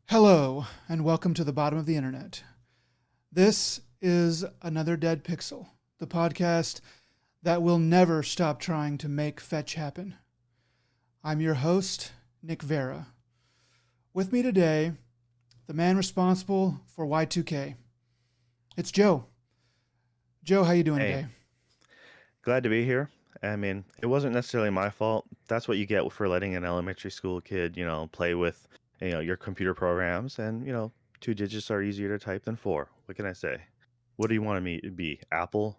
Hello, and welcome to the bottom of the internet. This is another Dead Pixel, the podcast that will never stop trying to make fetch happen. I'm your host, Nick Vera. With me today, the man responsible for Y2K. It's Joe. Joe, how you doing Hey, today? glad to be here. I mean, it wasn't necessarily my fault. That's what you get for letting an elementary school kid, play with, your computer programs. And, two digits are easier to type than four. What can I say? What do you want me to be? Apple?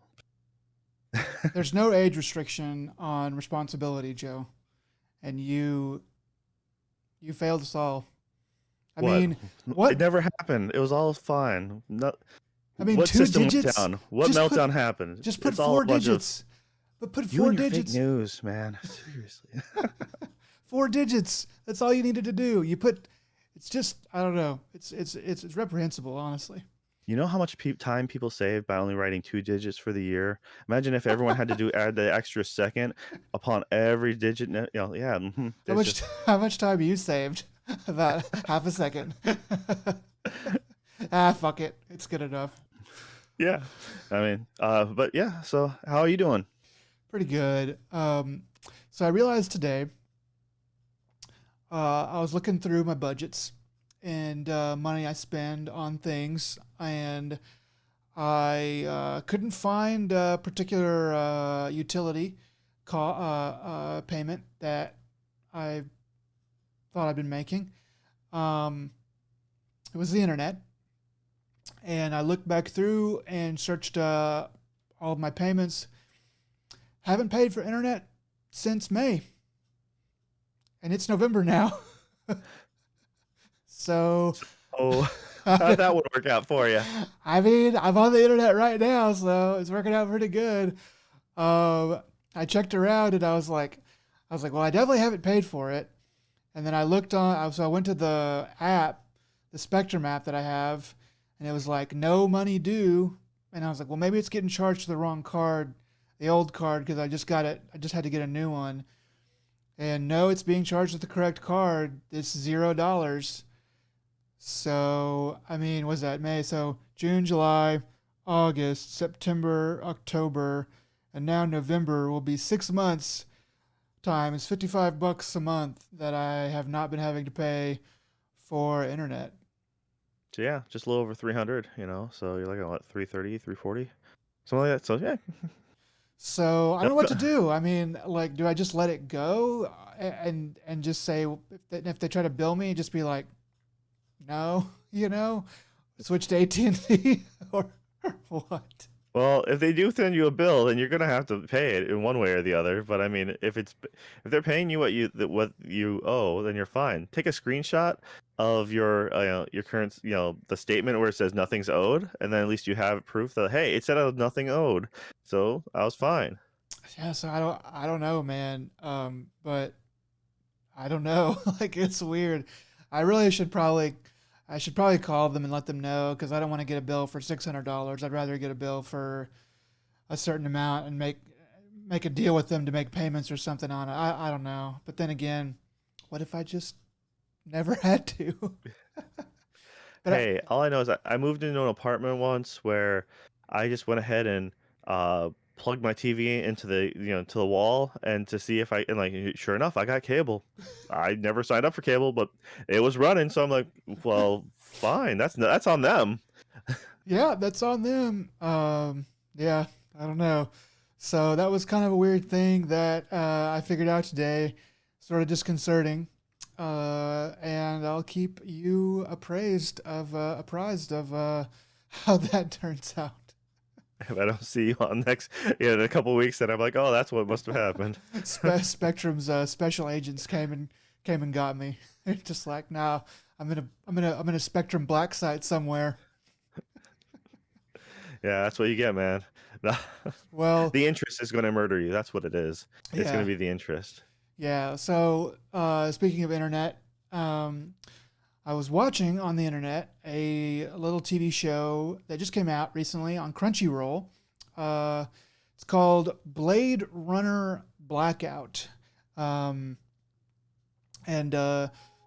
There's no age restriction on responsibility, Joe, and you failed us all. I What? mean, It what? never happened. It was all fine. No, I mean, what two system went digits. down? What Just put meltdown happened? just put It's all a four bunch of digits. But put you four and your fake digits. news, man. Seriously. Four digits. That's all you needed to do. You put. It's just I don't know. It's reprehensible, honestly. You know how much time people save by only writing two digits for the year? Imagine if everyone had to add the extra second upon every digit. Yeah, How there's much just how much time you saved? About half a second. Fuck it. It's good enough. yeah. But yeah. So how are you doing? Pretty good. So I realized today. I was looking through my budgets and money I spend on things, and I couldn't find a particular utility payment that I thought I'd been making. Um, it was the internet, and I looked back through and searched all of my payments. Haven't paid for internet since May, and it's November now. So, Oh, how'd that one work out for you? I mean, I'm on the internet right now, so it's working out pretty good. I checked around and I was like, well, I definitely haven't paid for it. And then I looked on, so I went to the app, the Spectrum app that I have, and it was like no money due. And I was like, well, maybe it's getting charged to the wrong card, the old card, because I just got it. I just had to get a new one. And no, it's being charged with the correct card. It's $0. So, I mean, was that May? So, June, July, August, September, October, and now November will be 6 months times $55 a month that I have not been having to pay for internet. So yeah, just a little over 300. So you're like at what, 330, 340, something like that. So yeah, So, I don't no, know what no. to do. I mean, like, do I just let it go and just say if they try to bill me, just be like, no, switch to AT&T or what? Well, if they do send you a bill, then you're gonna have to pay it in one way or the other. But I mean, if they're paying you what you owe, then you're fine. Take a screenshot of your current the statement where it says nothing's owed, and then at least you have proof that hey, it said I was nothing owed, so I was fine. Yeah, so I don't know, man. But I don't know. Like it's weird. I really should probably I should probably call them and let them know because I don't want to get a bill for $600. I'd rather get a bill for a certain amount and make a deal with them to make payments or something on it. I don't know. But then again, what if I just never had to? but I, Hey, all I know is I moved into an apartment once where I just went ahead and plugged my TV into to the wall and to see if I and like sure enough I got cable. I never signed up for cable, but it was running, so I'm like, well, fine. That's on them. yeah, that's on them. Yeah, I don't know. So that was kind of a weird thing that I figured out today, sort of disconcerting. And I'll keep you apprised of how that turns out. If I don't see you on next in a couple weeks, then I'm like, oh, that's what must have happened. Spectrum's special agents came and got me. They're just like, nah, I'm in a Spectrum black site somewhere. Yeah, that's what you get, man. The, Well, the interest is going to murder you. That's what it is. It's going yeah, to be the interest. yeah. So speaking of internet, um, I was watching on the internet a little TV show that just came out recently on Crunchyroll. Uh, it's called Blade Runner Blackout. Um, and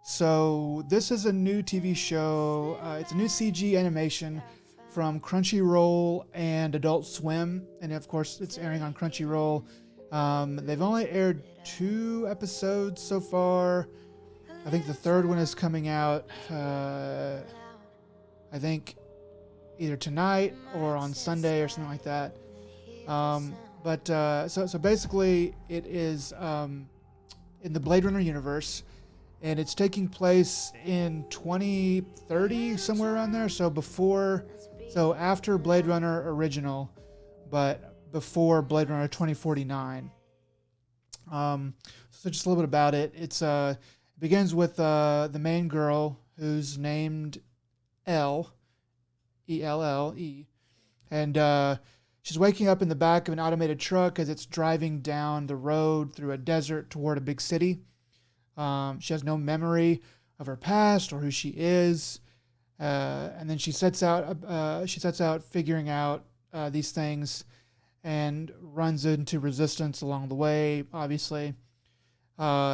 So this is a new TV show. It's a new CG animation from Crunchyroll and Adult Swim, and of course, it's airing on Crunchyroll. They've only aired 2 episodes so far. I think the third one is coming out. I think either tonight or on Sunday or something like that. So basically, it is in the Blade Runner universe, and it's taking place in 2030, somewhere around there. So after Blade Runner original, but before Blade Runner 2049. So just a little bit about it. It begins with the main girl who's named Elle, Elle, and she's waking up in the back of an automated truck as it's driving down the road through a desert toward a big city. She has no memory of her past or who she is, and then she sets out figuring out these things, and runs into resistance along the way. Obviously,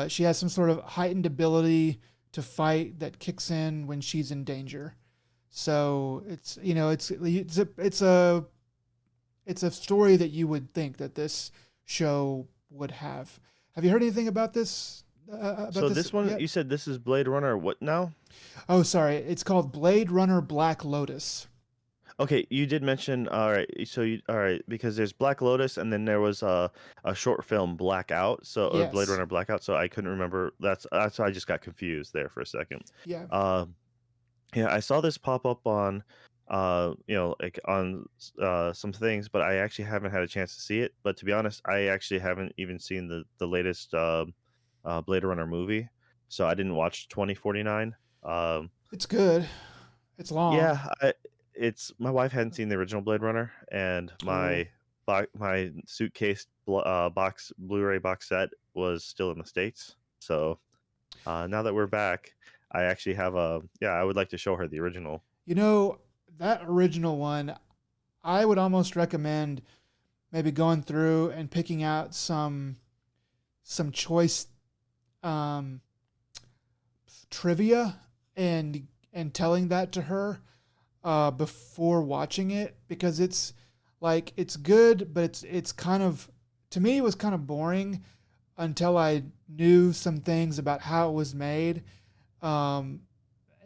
she has some sort of heightened ability to fight that kicks in when she's in danger. So it's a story that you would think that this show would have. Have you heard anything about this? So this one, Yet? you said this is Blade Runner. What now? Oh, sorry. It's called Blade Runner Black Lotus. Okay, you did mention. All right, all right, because there's Black Lotus, and then there was a short film Blackout. So or Blade Yes. Runner Blackout. So I couldn't remember. That's why I just got confused there for a second. Yeah. Uh, yeah, I saw this pop up on, like on some things, but I actually haven't had a chance to see it. But to be honest, I actually haven't even seen the latest Blade Runner movie, so I didn't watch 2049. Um, It's good. It's long. yeah, it's my wife hadn't seen the original Blade Runner, and Oh. my suitcase box Blu-ray box set was still in the States. So now that we're back, I actually have a yeah. I would like to show her the original. You know, that original one, I would almost recommend maybe going through and picking out some choice um, trivia and telling that to her before watching it, because it's good, but it's kind of, to me, it was kind of boring until I knew some things about how it was made. Um,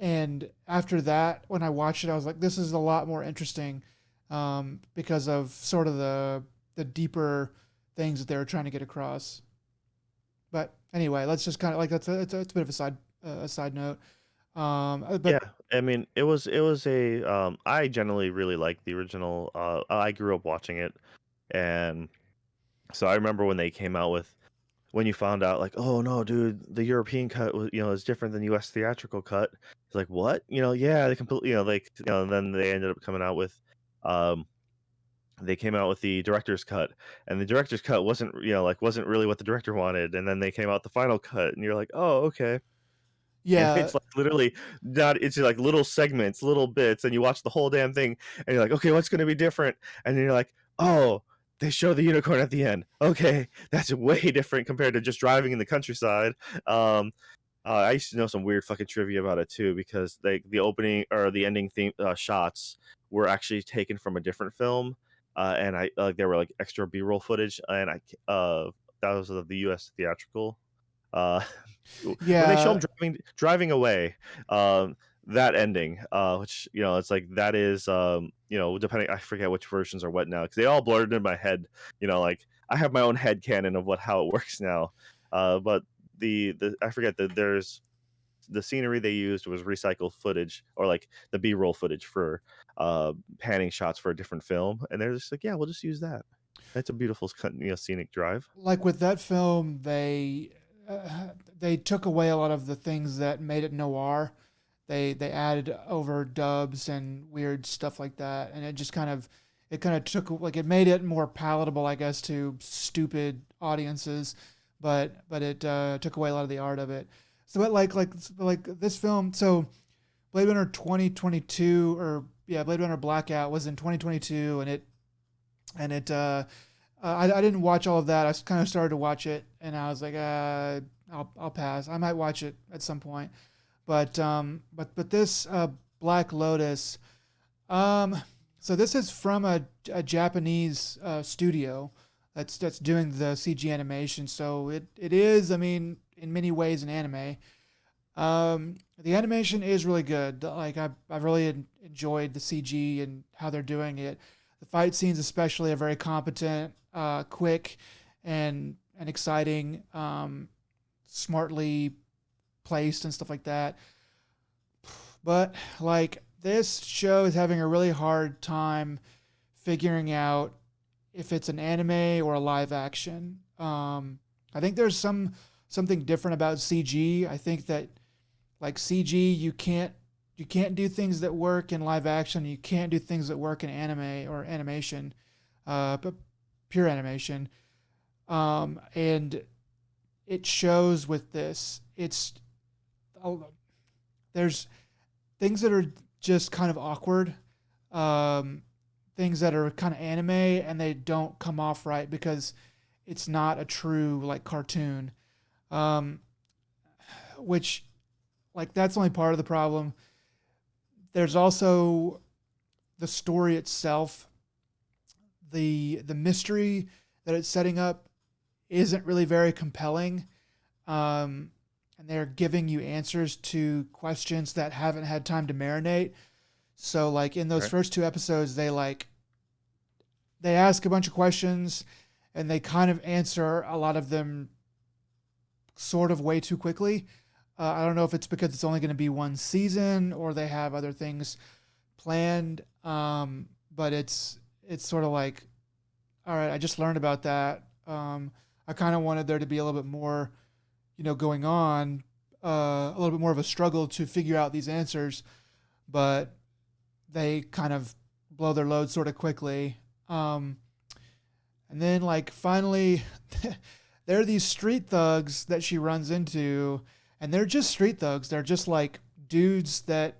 and after that, when I watched it, I was like, this is a lot more interesting, because of sort of the deeper things that they were trying to get across. But anyway, let's just kind of like it's a bit of a side note. Yeah, But I mean, it was a I generally really like the original. I grew up watching it, and so I remember when they came out with when you found out like, oh no, dude, the European cut was is different than U.S. theatrical cut. It's like what? Yeah, they completely like and then they ended up coming out with um they came out with the director's cut, and the director's cut wasn't wasn't really what the director wanted, and then they came out the final cut, and you're like, oh okay. And yeah, it's like literally not it's like little segments, little bits, and you watch the whole damn thing and you're like, okay, what's gonna be different? And then you're like, oh, they show the unicorn at the end. Okay, that's way different compared to just driving in the countryside. Um, I used to know some weird fucking trivia about it too, because the opening or the ending theme shots were actually taken from a different film, and I there were like extra B-roll footage, and that was of the U.S. theatrical. Uh, when they show him yeah, driving away, that ending, which it's like that is depending, I forget which versions are what now because they all blurred in my head. Like I have my own head canon of how it works now. But the I forget that there's the scenery they used was recycled footage or like the B-roll footage for panning shots for a different film, and they're just like, yeah, we'll just use that. That's a beautiful scenic drive. like with that film, they took away a lot of the things that made it noir. They added overdubs and weird stuff like that, and it kind of took, like, it made it more palatable, I guess, to stupid audiences, but it took away a lot of the art of it. So, but like this film, so Blade Runner 2022, or yeah, Blade Runner Blackout was in 2022, and I didn't watch all of that. I kind of started to watch it, and I was like, I'll pass. I might watch it at some point. But this Black Lotus, um, so this is from a Japanese studio that's doing the CG animation. So it is, I mean, in many ways an anime. The animation is really good. Like I've really enjoyed the CG and how they're doing it. The fight scenes, especially, are very competent, quick, and exciting, smartly placed and stuff like that. But like this show is having a really hard time figuring out if it's an anime or a live action. I think there's something different about CG. I think that like CG, you can't do things that work in live action. You can't do things that work in anime or animation, but pure animation. And it shows with this. There's things that are just kind of awkward, um, things that are kind of anime, and they don't come off right because it's not a true like cartoon. Um, which like that's only part of the problem. There's also the story itself. The mystery that it's setting up isn't really very compelling. Um, and they're giving you answers to questions that haven't had time to marinate. So like in those Right. first two episodes, they ask a bunch of questions and they kind of answer a lot of them sort of way too quickly. I don't know if it's because it's only going to be one season or they have other things planned. But it's sort of like, all right, I just learned about that. I kind of wanted there to be a little bit more, going on, a little bit more of a struggle to figure out these answers, but they kind of blow their load sort of quickly. And then like finally, there are these street thugs that she runs into, and they're just street thugs. They're just like dudes that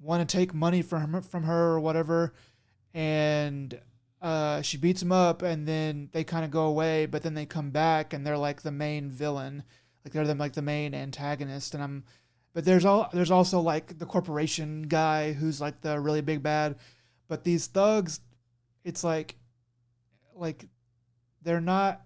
want to take money from her or whatever, and she beats them up, and then they kind of go away, but then they come back, and they're like the main villain, like they're like the main antagonist, and but there's also like the corporation guy who's like the really big bad, but these thugs, it's like they're not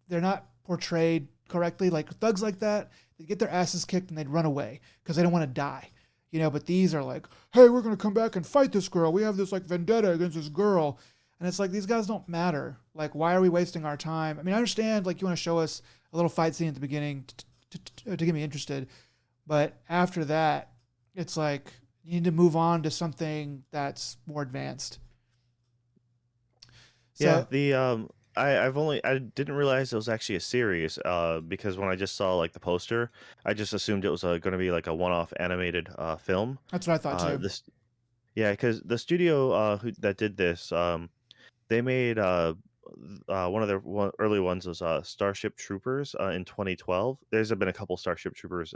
they're not portrayed correctly. Like thugs like that, they get their asses kicked and they'd run away because they don't want to die. But these are like, hey, we're gonna come back and fight this girl. We have this like vendetta against this girl, and it's like these guys don't matter. Like, why are we wasting our time? I mean, I understand like you want to show us a little fight scene at the beginning to get me interested, but after that, it's like you need to move on to something that's more advanced. Yeah, So, I didn't realize it was actually a series, because when I just saw like the poster, I just assumed it was going to be like a one-off animated film. that's what I thought too. This Yeah, because the studio that did this, they made one of their early ones was Starship Troopers in 2012. There's been a couple Starship Troopers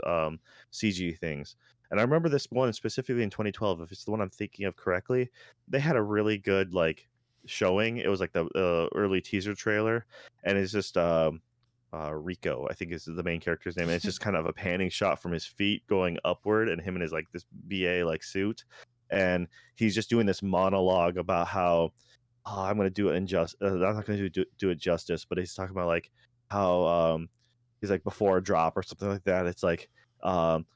CG things, and I remember this one specifically in 2012. If it's the one I'm thinking of correctly, they had a really good like showing. It was like the early teaser trailer, and it's just Rico, I think is the main character's name. And it's just kind of a panning shot from his feet going upward, and him in his like this BA like suit, and he's just doing this monologue about how, oh, I'm going to do it I'm not going to do it justice, but he's talking about like how he's like before a drop or something like that. It's like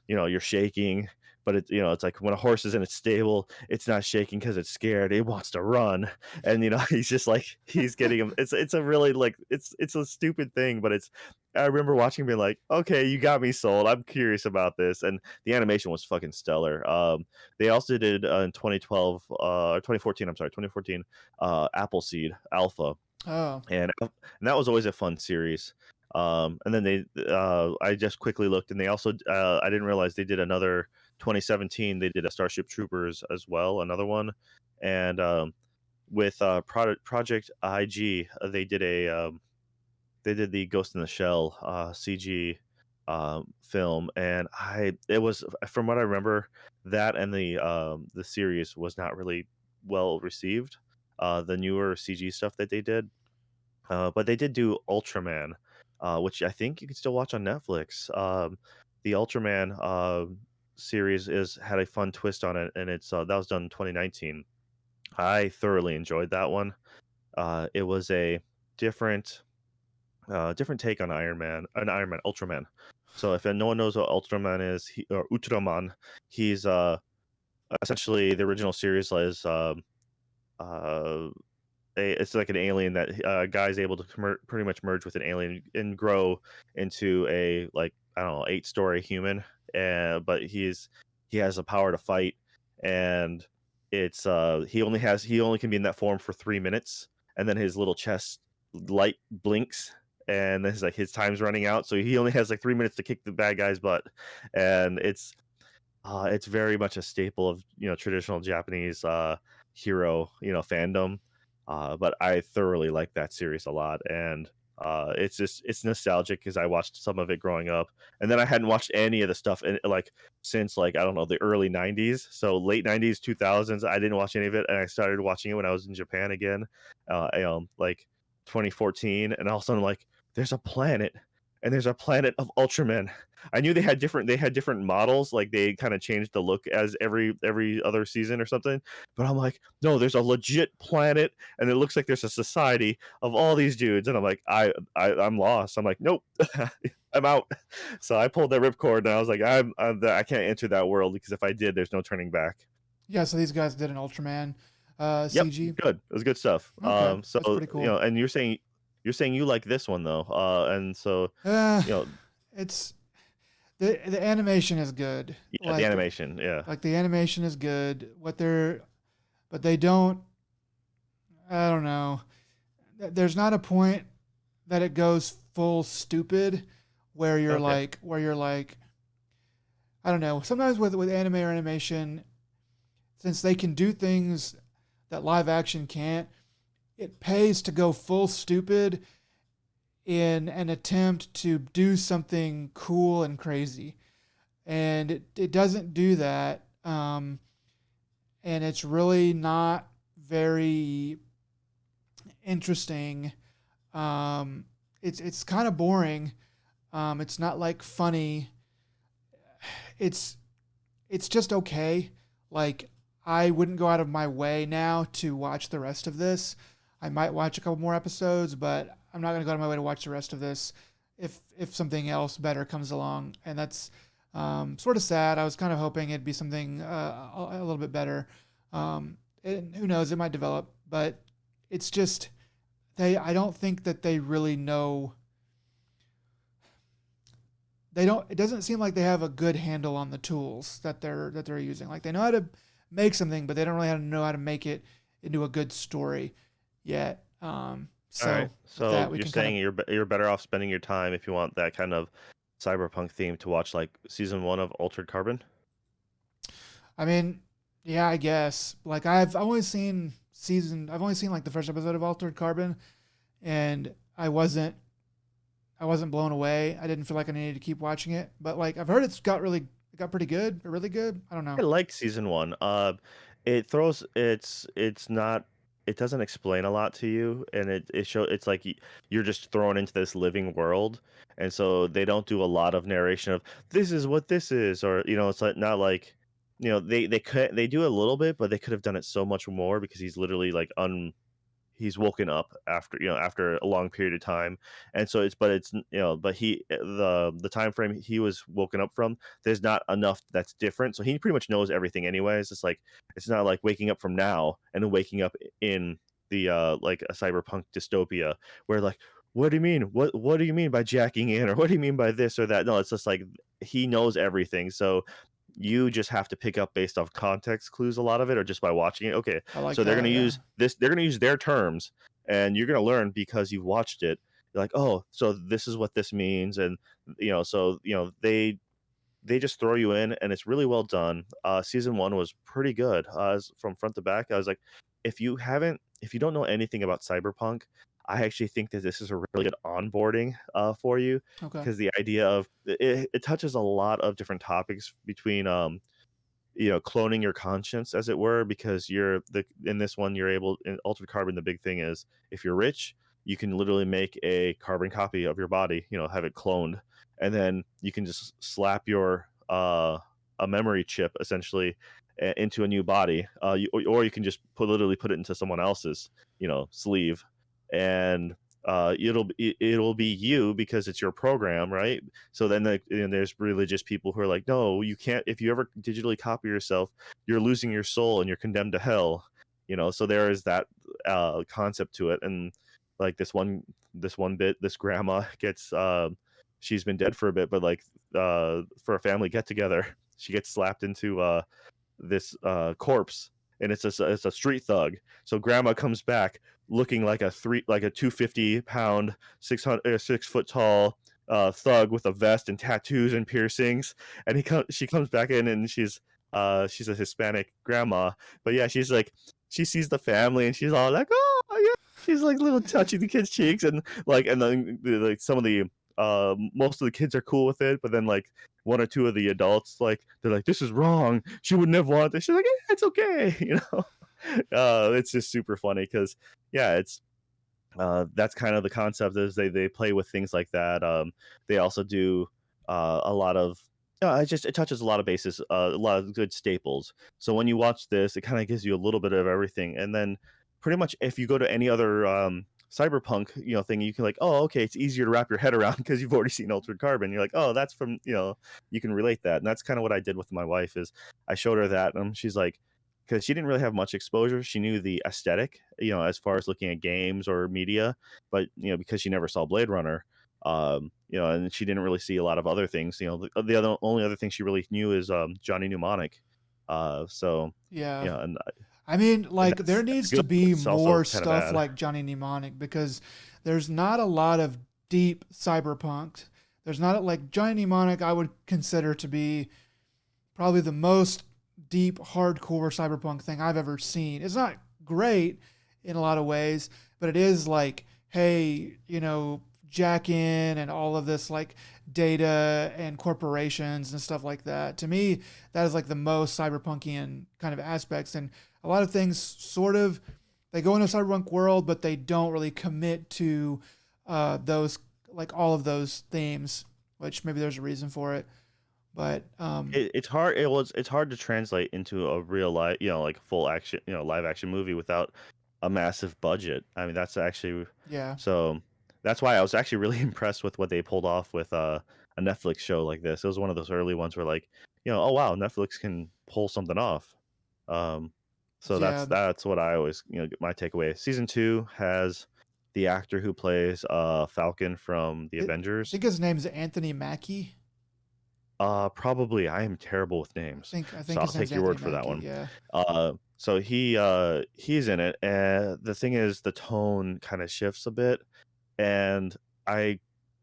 you're shaking, but it's like when a horse is in its stable, it's not shaking because it's scared. It wants to run, and he's just like he's getting him. It's a really like it's a stupid thing, but it's. I remember watching, being like, okay, you got me sold. I'm curious about this, and the animation was fucking stellar. They also did in 2012, 2014. I'm sorry, 2014. Appleseed Alpha, Oh, and that was always a fun series. And then I just quickly looked, and they also I didn't realize they did another 2017. They did a Starship Troopers as well, another one, and with Project IG, they did the Ghost in the Shell CG film, and it was, from what I remember, that and the series was not really well received. The newer CG stuff that they did, but they did do Ultraman, which I think you can still watch on Netflix. the Ultraman series is had a fun twist on it, and it's that was done in 2019. I thoroughly enjoyed that one. It was a different different take on Iron Man, Ultraman. So if no one knows what Ultraman is, or Ultraman, he's essentially the original series is uh, it's like an alien that guy's able to pretty much merge with an alien and grow into a like I don't know 8-story human, but he has the power to fight, and it's he only can be in that form for 3 minutes, and then his little chest light blinks. And this is like his time's running out, so he only has like 3 minutes to kick the bad guy's butt, and it's very much a staple of traditional Japanese hero fandom. But I thoroughly like that series a lot, and it's nostalgic because I watched some of it growing up, and then I hadn't watched any of the stuff in like since like I don't know the early '90s, so late '90s, 2000s. I didn't watch any of it, and I started watching it when I was in Japan again, like 2014, and all of a sudden like there's a planet. And there's a planet of Ultramen. I knew they had different models, like they kind of changed the look as every other season or something. But I'm like, no, there's a legit planet, and it looks like there's a society of all these dudes. And I'm like, I'm lost. I'm like, nope, I'm out. So I pulled that ripcord, and I was like, I can't enter that world because if I did, there's no turning back. Yeah, so these guys did an Ultraman Yep, CG. good. It was good stuff. Okay, So that's pretty cool. and you're saying you like this one though, and so Uh, you know, it's the animation is good. yeah, the animation, yeah. Like the animation is good. But they don't. I don't know. There's not a point that it goes full stupid Okay. where you're like I don't know. Sometimes with anime or animation, since they can do things that live action can't, it pays to go full stupid in an attempt to do something cool and crazy. And it doesn't do that. And it's really not very interesting. It's kind of boring. It's not like funny. It's it's just okay. Like I wouldn't go out of my way now to watch the rest of this. I might watch a couple more episodes, but I'm not going to go out of my way to watch the rest of this if something else better comes along, and that's sort of sad. I was kind of hoping it'd be something a little bit better. And who knows, it might develop, but it's just they. I don't think that they really know. They don't. It doesn't seem like they have a good handle on the tools that they're using. Like they know how to make something, but they don't really know how to make it into a good story yet. All right. So with So that, we you're can kind of saying you're better off spending your time if you want that kind of cyberpunk theme to watch like season 1 of Altered Carbon. I mean, yeah, I guess. Like I've only seen like the first episode of Altered Carbon, and I wasn't blown away. I didn't feel like I needed to keep watching it. But like I've heard it got pretty good or really good. I don't I know. like season 1. It throws it's not it doesn't explain a lot to you, and it's like you're just thrown into this living world, and so they don't do a lot of narration of this is what this is, or it's like not like they do a little bit, but they could have done it so much more because he's literally like he's woken up after after a long period of time, and so it's but the time frame he was woken up from, there's not enough that's different, so he pretty much knows everything anyways. It's like it's not like waking up from now and then waking up in the like a cyberpunk dystopia where like what do you mean what do you mean by jacking in, or what do you mean by this or that. No, it's just like he knows everything, so you just have to pick up based off context clues a lot of it, or just by watching it. Okay, I like so they're going that. to Yeah, use this, they're going to use their terms, and you're going to learn because you've watched it. You're like, oh, so this is what this means. And so they just throw you in, and it's really well done. Season 1 was pretty good, from front to back. I was like, if you don't know anything about cyberpunk, I actually think that this is a really good onboarding for you, okay. because the idea of it touches a lot of different topics between cloning your conscience, as it were, because in this one you're able, in Altered Carbon, the big thing is if you're rich, you can literally make a carbon copy of your body, have it cloned, and then you can just slap your a memory chip essentially into a new body, or you can just literally put it into someone else's, sleeve, and it'll be you because it's your program, right? So then there's religious people who are like, no, you can't. If you ever digitally copy yourself, you're losing your soul and you're condemned to hell. So there is that concept to it. And like this grandma gets she's been dead for a bit, but like for a family get together, she gets slapped into this corpse, and it's a street thug. So grandma comes back looking like a 250-pound 6 foot tall thug with a vest and tattoos and piercings, and she comes back in, and she's a Hispanic grandma, but yeah, she sees the family and she's all like, oh yeah, she's like little touching the kids' cheeks, and then like some of the most of the kids are cool with it, but then like one or two of the adults, like they're like, this is wrong, she would never want this. She's like, yeah, it's okay. It's just super funny because yeah, it's that's kind of the concept, is they play with things like that. They also do a lot of it touches a lot of bases, a lot of good staples. So when you watch this, it kind of gives you a little bit of everything, and then pretty much if you go to any other cyberpunk thing, you can like, oh okay, it's easier to wrap your head around because you've already seen Altered Carbon. You're like, oh, that's from you can relate that, and that's kind of what I did with my wife. Is I showed her that, and she's like, because she didn't really have much exposure. She knew the aesthetic, as far as looking at games or media, but because she never saw Blade Runner, and she didn't really see a lot of other things. The only other thing she really knew is Johnny Mnemonic. So Yeah. and I mean, like, there that's needs good, to but be it's also more kind of stuff bad. like Johnny Mnemonic, because there's not a lot of deep cyberpunk. There's not like Johnny Mnemonic, I would consider to be probably the most deep, hardcore cyberpunk thing I've ever seen. It's not great in a lot of ways, but it is like, hey, jack in and all of this like data and corporations and stuff like that. To me, that is like the most cyberpunkian kind of aspects. And a lot of things sort of, they go into a cyberpunk world, but they don't really commit to those, like all of those themes, which maybe there's a reason for it. But It's hard. It's hard to translate into a real life, like full action, live action movie without a massive budget. I mean, that's actually yeah, so. That's why I was actually really impressed with what they pulled off with a Netflix show like this. It was one of those early ones where like, oh wow, Netflix can pull something off. Um, so yeah. that's what I always get my takeaway. Season 2 has the actor who plays Falcon from the I Avengers. think his name's Anthony Mackie. Probably. I am terrible with names, I so think I'll his name's take your Anthony word for that Mackie. one. Yeah, So he's in it, and the thing is, the tone kind of shifts a bit, and I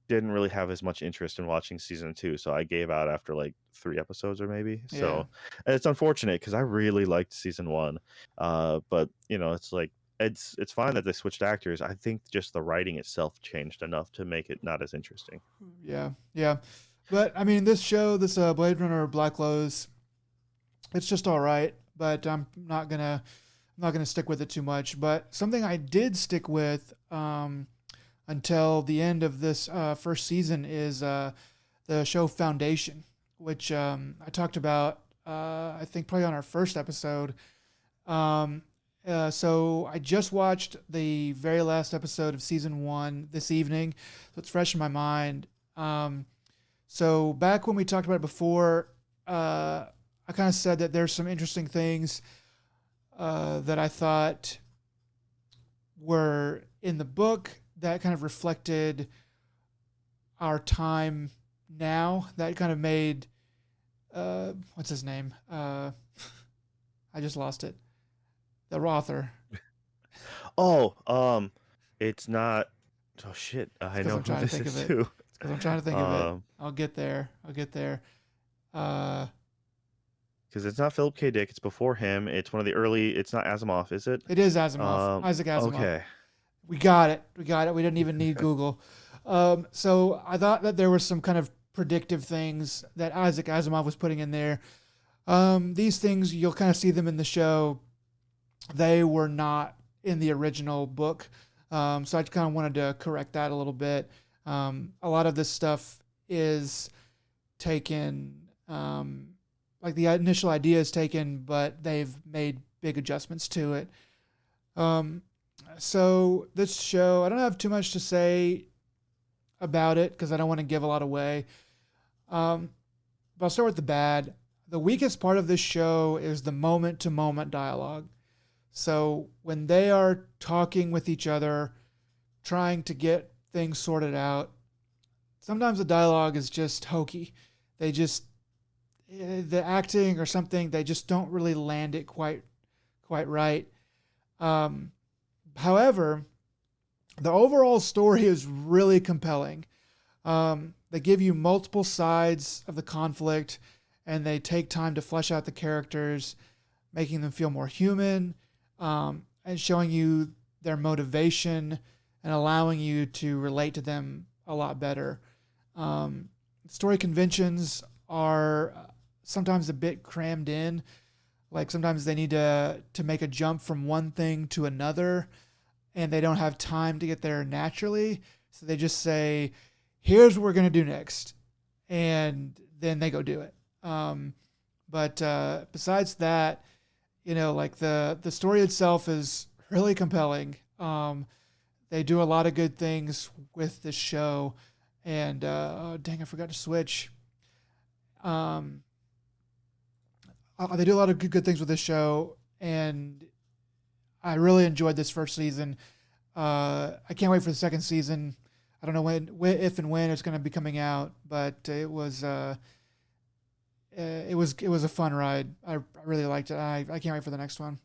didn't really have as much interest in watching season 2, so I gave out after like 3 episodes or maybe. yeah, So it's unfortunate because I really liked season 1, but it's like it's fine that they switched actors. I think just the writing itself changed enough to make it not as interesting. yeah, yeah. But I mean, this show, this Blade Runner Black Lotus, it's just all right. But I'm not gonna stick with it too much. But something I did stick with until the end of this first season is the show Foundation, which I talked about. I think probably on our first episode. Um, so I just watched the very last episode of season one this evening, so it's fresh in my mind. So back when we talked about it before, I kind of said that there's some interesting things that I thought were in the book that kind of reflected our time now. That kind of made what's his name? I just lost it. The author. Oh, it's not. Oh shit! It's I because know I'm who trying to this think of is it. too. It's because I'm trying to think of it. Um, I'll get there. I'll get there. Uh, because it's not Philip K. Dick. It's before him. It's one of the early. It's not Asimov, is it? it is Asimov. Isaac Asimov. Okay. We got it. We got it. We didn't even need Google. So I thought that there was some kind of predictive things that Isaac Asimov was putting in there. These things, you'll kind of see them in the show. They were not in the original book. So I kind of wanted to correct that a little bit. A lot of this stuff is taken, like the initial idea is taken, but they've made big adjustments to it. Um, so this show, I don't have too much to say about it because I don't want to give a lot away. Um, but I'll start with the bad. The weakest part of this show is the moment to moment dialogue. So when they are talking with each other, trying to get things sorted out, sometimes the dialogue is just hokey. They just the acting or something, they just don't really land it quite right. Um, However, the overall story is really compelling. They give you multiple sides of the conflict, and they take time to flesh out the characters, making them feel more human, and showing you their motivation and allowing you to relate to them a lot better. Um, Story conventions are sometimes a bit crammed in. Like sometimes they need to make a jump from one thing to another, and they don't have time to get there naturally. So they just say, "Here's what we're gonna do next," and then they go do it. But besides that, like the story itself is really compelling. They do a lot of good things with this show, and oh, dang, I forgot to switch. Um, they do a lot of good things with this show, and I really enjoyed this first season. I can't wait for the second season. I don't know if and when it's going to be coming out, but it was a fun ride. I really liked it. I can't wait for the next one.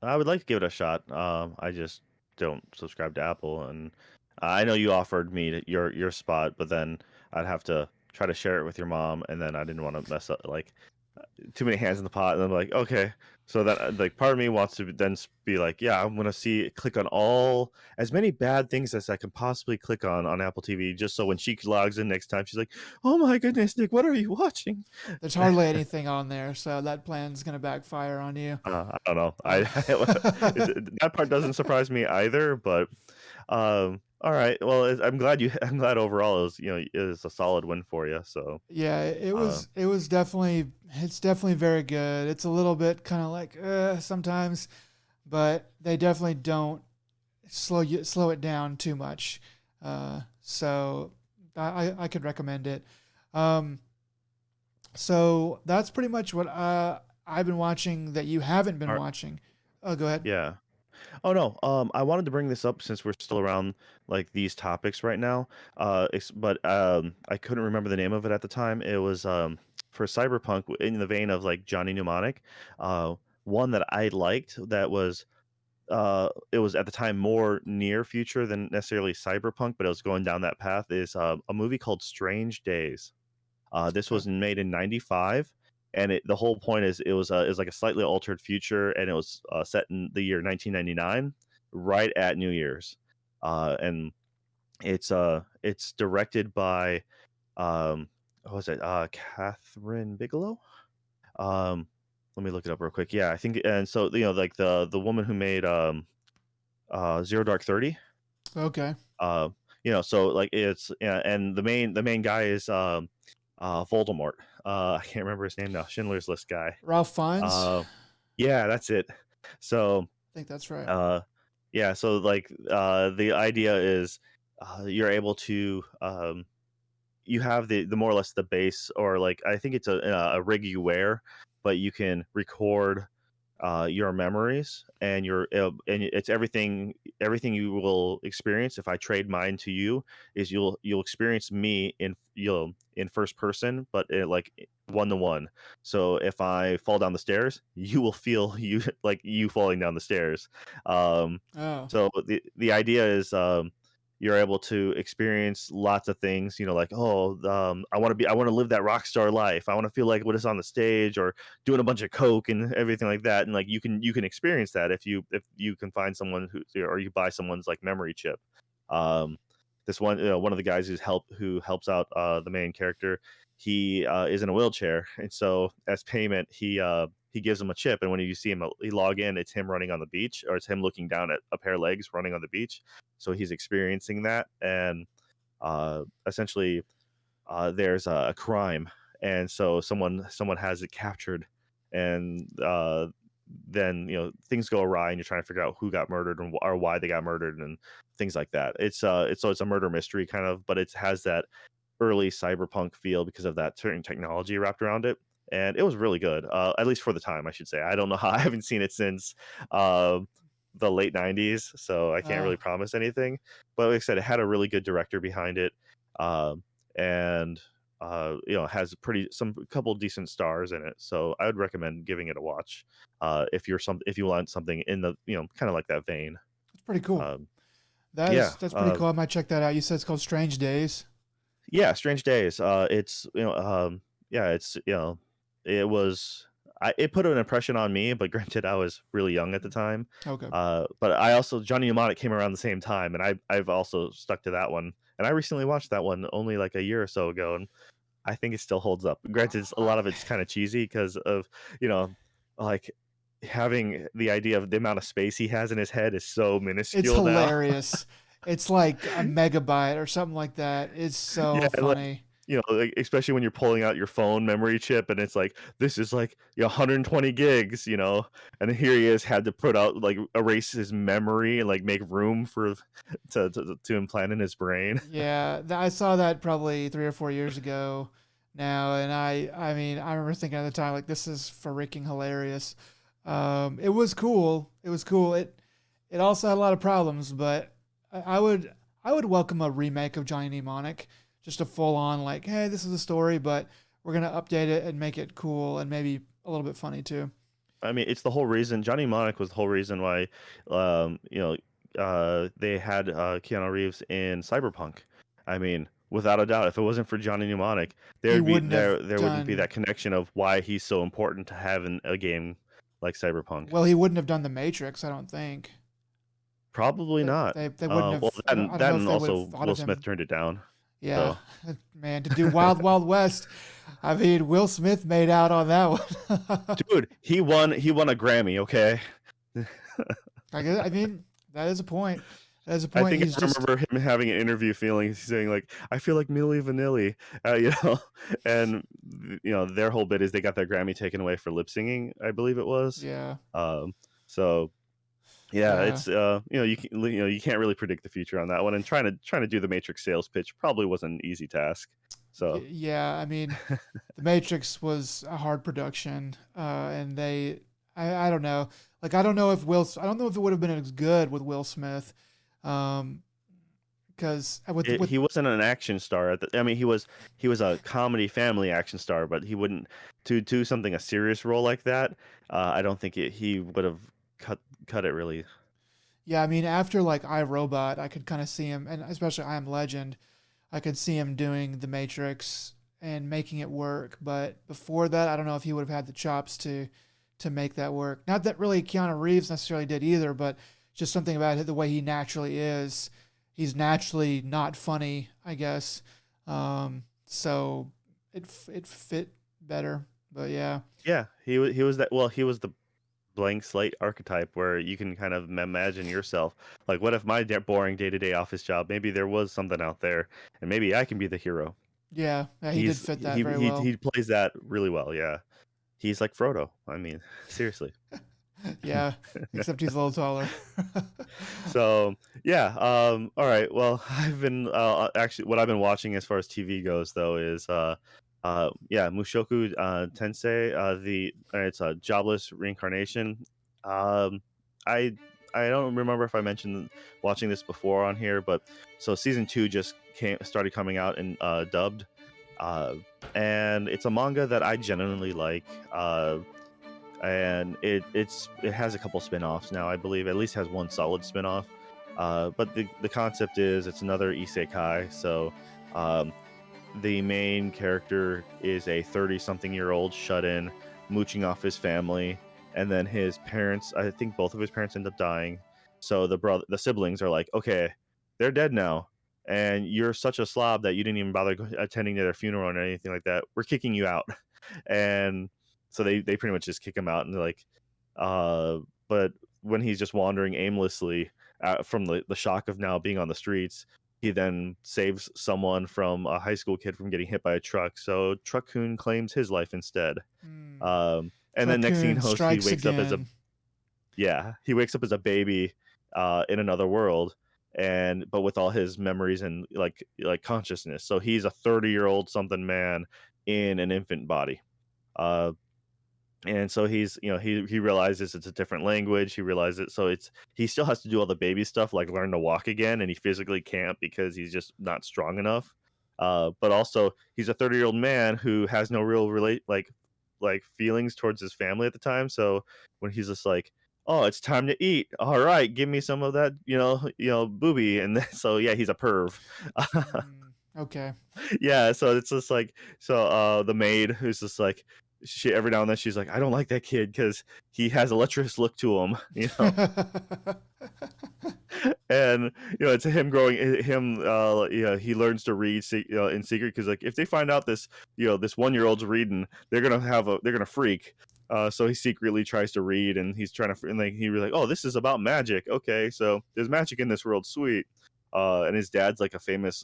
I would like to give it a shot. I just don't subscribe to Apple, and I know you offered me your spot, but then I'd have to try to share it with your mom, and then I didn't want to mess up like too many hands in the pot. And I'm like, okay, so that like part of me wants to then be like, yeah, I'm gonna click on all as many bad things as I can possibly click on Apple TV, just so when she logs in next time, she's like, oh my goodness, Nick, what are you watching? There's hardly anything on there, so that plan's going to backfire on you. I don't know. Uh, That part doesn't surprise me either. But all right. Well, I'm glad I'm glad overall it was a solid win for you. So yeah, it uh, was it was definitely it's definitely very good. It's a little bit kind of like sometimes, but they definitely don't slow it down too much. So I could recommend it. Um, so that's pretty much what I've been watching that you haven't been all right. watching. Oh, go ahead. Yeah. Oh no. I wanted to bring this up since we're still around like these topics right now. But I couldn't remember the name of it at the time. It was for Cyberpunk in the vein of like Johnny Mnemonic. Uh, One that I liked that was it was at the time more near future than necessarily cyberpunk, but it was going down that path. Is a movie called Strange Days. This Okay. was made in '95, and the whole point is it was like a slightly altered future, and it was set in the year 1999, right at New Year's, and it's directed by what was it Catherine Bigelow. Um, Let me look it up real quick. Yeah, I think, and so like the woman who made Zero Dark 30. Okay. Uh, so like it's yeah, and the main guy is Voldemort. I can't remember his name now. Schindler's List guy. Ralph Fiennes. Uh, yeah, that's it. So I think that's right. uh, yeah, so like the idea is you're able to you have the more or less the base, or like I think it's a rig you wear, but you can record your memories and and it's everything you will experience. If I trade mine to you, is you'll experience me in first person, but like 1 to 1. So if I fall down the stairs, you will feel you like you falling down the stairs. um Oh. so the idea is you're able to experience lots of things, like, oh, I want to live that rock star life. I want to feel like what is on the stage, or doing a bunch of coke and everything like that. And like you can experience that if you can find someone or you buy someone's like memory chip. um this one of the guys who helps out the main character, he is in a wheelchair, and so as payment he gives him a chip, and when you see him he log in, it's him running on the beach, or it's him looking down at a pair of legs running on the beach. So he's experiencing that. And essentially there's a crime, and so someone has it captured, and then things go awry, and you're trying to figure out who got murdered and or why they got murdered and things like that. It's a murder mystery kind of, but it has that early cyberpunk feel because of that certain technology wrapped around it. And it was really good, at least for the time, I should say. I don't know how I haven't seen it since uh, the late 90s, so I can't really Oh, promise anything. But like I said, it had a really good director behind it, um, and has some couple decent stars in it. So I would recommend giving it a watch if you want something in the kind of like that vein. it's pretty cool. Um, That yeah, is that's pretty cool. I might check that out. You said it's called Strange Days. Yeah, Strange Days. It's yeah, it's it was it put an impression on me, but granted, I was really young at the time. Okay. But I also Johnny Mnemonic came around the same time, and I've also stuck to that one. And I recently watched that one only like a year or so ago, and I think it still holds up. Granted, a lot of it's kind of cheesy because of you know like having the idea of the amount of space he has in his head is so It's minuscule now. hilarious. It's like a megabyte or something like that. It's so Yeah, and like, funny. like, especially when you're pulling out your phone memory chip and it's like, this is like 120 gigs, and here he is had to put out like erase his memory and like make room for to implant in his brain. Yeah, I saw that probably 3 or 4 years ago now, and I mean, I remember thinking at the time like this is freaking hilarious. It was cool. It was cool. It also had a lot of problems, but I would welcome a remake of Johnny Mnemonic, just a full on like, hey, this is the story, but we're gonna update it and make it cool and maybe a little bit funny too. I mean, it's the whole reason Johnny Mnemonic was the whole reason why, they had Keanu Reeves in Cyberpunk. I mean, without a doubt, if it wasn't for Johnny Mnemonic, He wouldn't have there wouldn't be done that connection of why he's so important to have in a game like Cyberpunk. well. He wouldn't have done the Matrix. I don't think Probably that not. they wouldn't Well, have. I don't that know if and they would have also thought Will of Smith him. turned it down. Yeah, So man, to do Wild Wild West. I mean, Will Smith made out on that one. dude, he won a Grammy, okay? I mean, that is a point. That is a I point. think He's I just, remember him having an interview feeling saying like, "I feel like Milli Vanilli," and their whole bit is they got their Grammy taken away for lip singing, I believe it was. yeah, Um, so yeah, yeah, it's you can't really predict the future on that one, and trying to do the Matrix sales pitch probably was an easy task. So yeah. I mean, The Matrix was a hard production, and I don't know. Like, I don't know if it would have been as good with Will Smith, um, because with he wasn't an action star I mean, he was a comedy family action star, but he wouldn't to do something a serious role like that. I don't think he would have cut it really. yeah, I mean, after like I Robot, I could kind of see him, and especially I Am Legend, I could see him doing The Matrix and making it work. But before that, I don't know if he would have had the chops to make that work. Not that really Keanu Reeves necessarily did either, but just something about the way he naturally is. He's naturally not funny, I guess. So it fit better. But yeah, Yeah, he was that. Well, he was the blank slate archetype where you can kind of imagine yourself. Like, what if my boring day to day office job? Maybe there was something out there, and maybe I can be the hero. yeah, he did fit that very well. He plays that really well. Yeah, he's like Frodo. I mean, seriously. Yeah, except he's a little taller. So yeah, all right. Well, I've been actually what I've been watching as far as TV goes though is yeah, Mushoku Tensei. It's a Jobless Reincarnation. Um, I I don't remember if I mentioned watching this before on here, but so season two just started coming out and dubbed, uh, and it's a manga that I genuinely like. And it has a couple spin-offs now, I believe. At least has one solid spin-off. But the concept is it's another isekai. So um, the main character is a 30-something-year-old shut-in, mooching off his family, and then his parents. I think both of his parents end up dying. So the siblings are like, okay, they're dead now, and you're such a slob that you didn't even bother attending to their funeral or anything like that. We're kicking you out, and so they pretty much just kick him out, and they're like, uh, but when he's just wandering aimlessly from the shock of now being on the streets, he then saves someone from a high school kid from getting hit by a truck. So Truck-kun claims his life instead. Hmm. And then next thing you Truck-kun know, he strikes wakes up as a again. he wakes up as a baby in another world, and but with all his memories and like consciousness. So he's a 30-year-old something man in an infant body. Uh, and so he's he realizes it's a different language. He realizes so it's he still has to do all the baby stuff like learn to walk again, and he physically can't because he's just not strong enough. But also he's a 30-year-old man who has no real relate like feelings towards his family at the time. So when he's just like, oh, it's time to eat, all right, give me some of that, booby. And then, so yeah, he's a perv. Okay. Yeah, so it's just like the maid who's just like she every now and then she's like, I don't like that kid because he has a lecherous look to him, and it's him growing him he learns to read in secret because like if they find out this this 1-year-old's reading, they're gonna freak. So he secretly tries to read, and he's trying to and like he was like, oh, this is about magic, okay, so there's magic in this world, sweet. And his dad's like a famous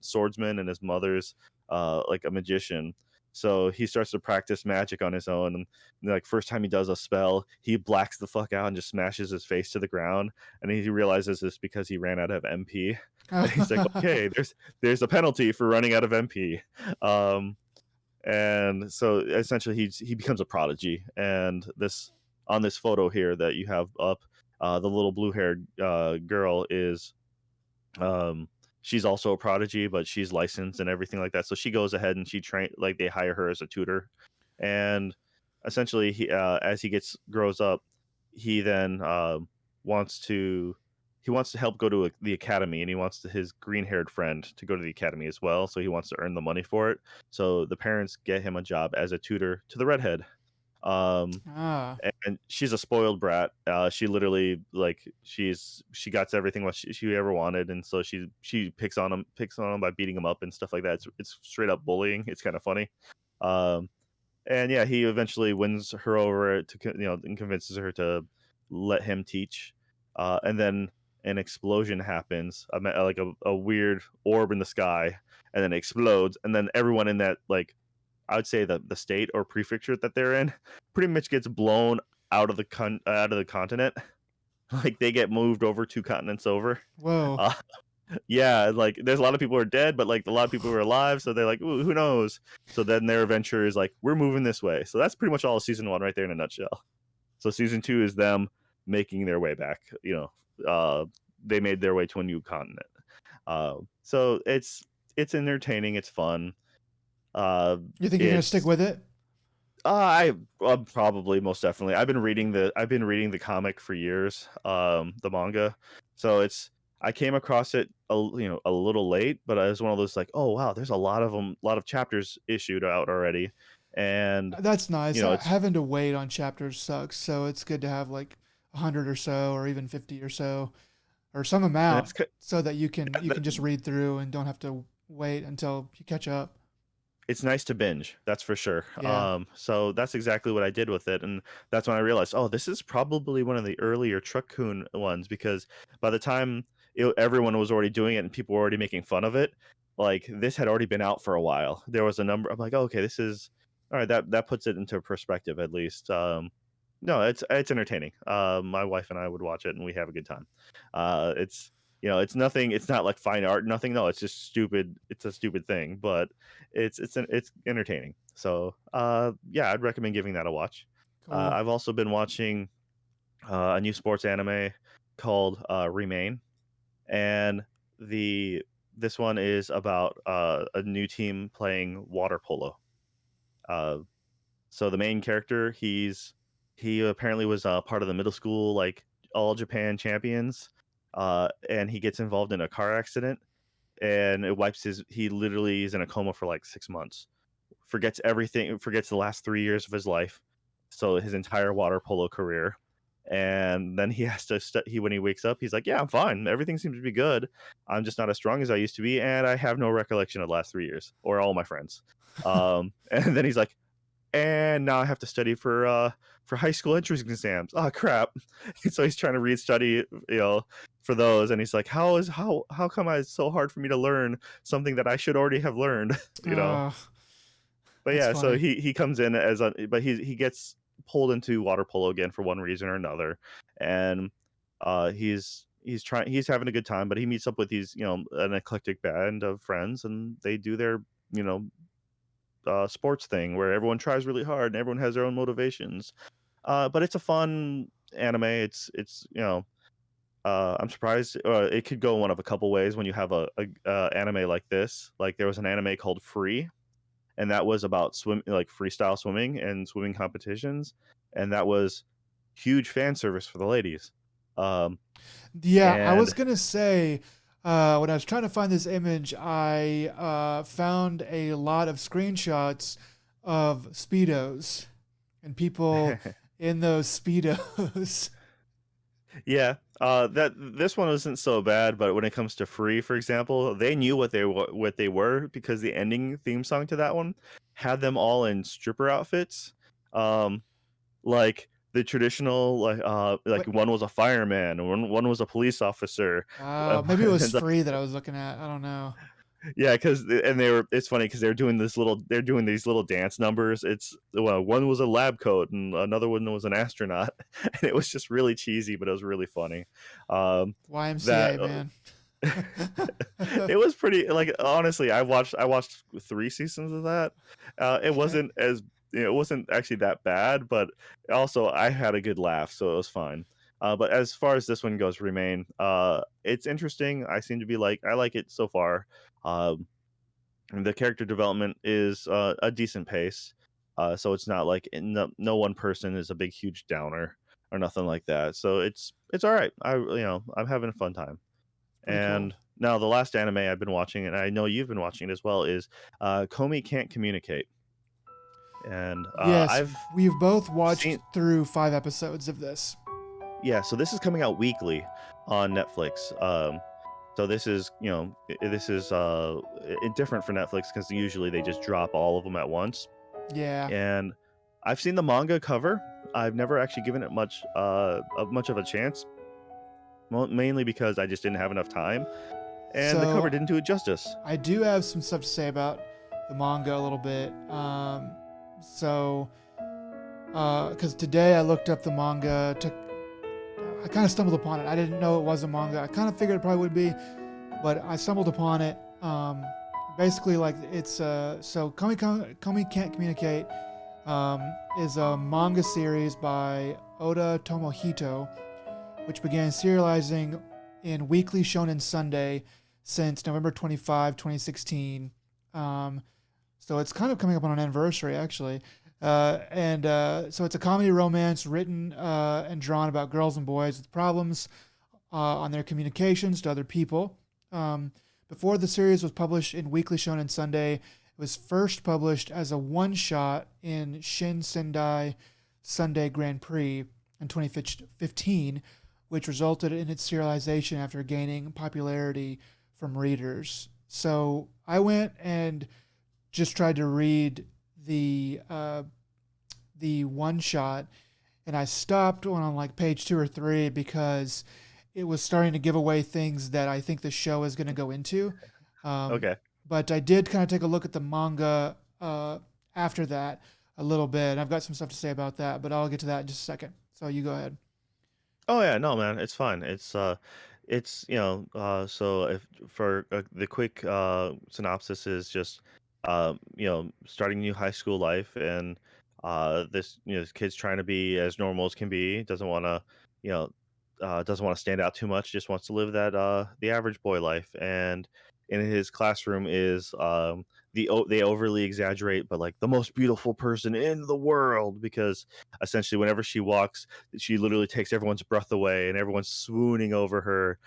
swordsman, and his mother's like a magician. So he starts to practice magic on his own, and like first time he does a spell, he blacks the fuck out and just smashes his face to the ground. And he realizes this because he ran out of MP. And he's like, okay, there's a penalty for running out of MP. Um, and so essentially he becomes a prodigy. And this on this photo here that you have up, the little blue haired girl is um she's also a prodigy, but she's licensed and everything like that. So she goes ahead and she train like they hire her as a tutor. And essentially as he gets grows up, he then wants to he wants to help go to the academy, and he wants his green-haired friend to go to the academy as well, so he wants to earn the money for it. So the parents get him a job as a tutor to the redhead. um Ah, and she's a spoiled brat. She literally like she got everything what she ever wanted, and so she picks on him by beating him up and stuff like that. It's straight up bullying. It's kind of funny. Um, and yeah, he eventually wins her over and convinces her to let him teach. And then an explosion happens, like a weird orb in the sky, and then it explodes, and then everyone in that like I would say the state or prefecture that they're in pretty much gets blown out of the continent. Like they get moved over 2 continents over. whoa. Uh, yeah, like there's a lot of people who are dead, but like a lot of people who are alive. So they're like, ooh, who knows? So then their adventure is like, we're moving this way. So that's pretty much all of season 1 right there in a nutshell. So season 2 is them making their way back. They made their way to a new continent. So it's entertaining. It's fun. Uh, You think you're gonna stick it's with it? Probably most definitely. I've been reading the comic for years, the manga. So I came across it a little late, but I was one of those like, oh wow, there's a lot of them, a lot of chapters issued out already, and That's nice. it's Having to wait on chapters sucks, so it's good to have like 100 or so, or even 50 or so, or some and amount, it's so that you that, can just read through and don't have to wait until you catch up. it's nice to binge, that's for sure. Yeah, So that's exactly what I did with it, and that's when I realized, oh, this is probably one of the earlier Truck-kun ones, because by the time everyone was already doing it and people were already making fun of it, like this had already been out for a while. There was a number. I'm like, oh, okay, this is all right. That puts it into perspective at least. No, it's entertaining. My wife and I would watch it, and we have a good time. It's it's nothing. It's not like fine art, nothing. No, it's just stupid. It's a stupid thing, but it's entertaining. So yeah, I'd recommend giving that a watch. cool. I've also been watching a new sports anime called Remain, and the this one is about a new team playing water polo. Uh, so the main character, he apparently was part of the middle school like all Japan champions, and he gets involved in a car accident, and it wipes his. He literally is in a coma for like 6 months, forgets everything, forgets the last 3 years of his life, so his entire water polo career. And then he has to he when he wakes up, he's like, yeah, I'm fine, everything seems to be good, I'm just not as strong as I used to be, and I have no recollection of the last 3 years or all my friends. And then he's like, and now I have to study for high school entrance exams. Oh crap! So he's trying to read study, for those, and he's like, how come it's so hard for me to learn something that I should already have learned, you know? Uh, But that's yeah, so funny. he comes in as a but he gets pulled into water polo again for one reason or another, and he's having a good time, but he meets up with these, an eclectic band of friends, and they do their, you know sports thing where everyone tries really hard and everyone has their own motivations. But it's a fun anime. I'm surprised. It could go one of a couple ways when you have a anime like this. Like there was an anime called Free, and that was about freestyle swimming and swimming competitions, and that was huge fan service for the ladies. Um, Yeah, I was and gonna say, when I was trying to find this image, I found a lot of screenshots of speedos and people in those speedos. Yeah, that this one wasn't so bad, but when it comes to Free, for example, they knew what they were because the ending theme song to that one had them all in stripper outfits, um, like the traditional like What? one was a fireman, one was a police officer, Maybe it was and free that I was looking at. I don't know. yeah, because and they were. It's funny because they're doing these little dance numbers. One was a lab coat and another one was an astronaut, and it was just really cheesy, but it was really funny. Um, that YMCA, man. it was pretty. Like honestly, I watched 3 seasons of that. It Okay. wasn't as it wasn't actually that bad, but also I had a good laugh, so it was fine. But as far as this one goes, Remain, it's interesting. I like it so far. Um, the character development is a decent pace, so it's not like no one person is a big huge downer or nothing like that. So it's all right. I'm having a fun time. Pretty cool. And now the last anime I've been watching, and I know you've been watching it as well, is Komi Can't Communicate. And Yes, I've we've both watched seen through 5 episodes of this. Yeah, so this is coming out weekly on Netflix. So this is different for Netflix because usually they just drop all of them at once. Yeah. And I've seen the manga cover. I've never actually given it much of a chance, mainly because I just didn't have enough time, and the cover So didn't do it justice. I do have some stuff to say about the manga a little bit. So, because today I looked up the manga, I kind of stumbled upon it. I didn't know it was a manga. I kind of figured it probably would be, but I stumbled upon it. Basically, like it's so Komi Can't Communicate is a manga series by Oda Tomohito, which began serializing in Weekly Shonen Sunday since November 25, 2016. Um, so it's kind of coming up on an anniversary, actually. And so it's a comedy romance written and drawn about girls and boys with problems on their communications to other people. Um, Before the series was published in Weekly Shonen Sunday, it was first published as a one shot in Shin Sendai Sunday Grand Prix in 2015, which resulted in its serialization after gaining popularity from readers. So I went and just tried to read the one shot, and I stopped when on like page 2 or 3 because it was starting to give away things that I think the show is going to go into. Um, Okay. but I did kind of take a look at the manga after that a little bit. And I've got some stuff to say about that, but I'll get to that in just a second. So you go ahead. Oh yeah, no man, it's fine. It's so if for the quick synopsis is just starting new high school life, and this kid's trying to be as normal as can be, you know doesn't want to stand out too much, just wants to live that the average boy life. And in his classroom is they overly exaggerate, but like the most beautiful person in the world, because essentially whenever she walks she literally takes everyone's breath away and everyone's swooning over her.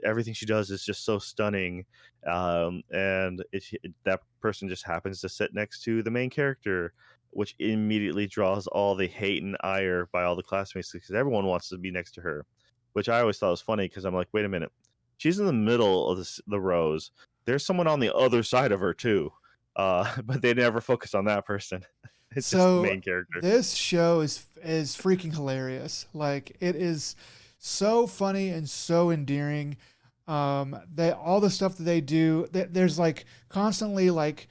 Everything she does is just so stunning. That person just happens to sit next to the main character, which immediately draws all the hate and ire by all the classmates because everyone wants to be next to her, which I always thought was funny because I'm like, wait a minute, she's in the middle of the rows. There's someone on the other side of her too, but they never focus on that person. It's just the So main character. this show is freaking hilarious. Like it is so funny and so endearing. They all the stuff that they do, there's like constantly like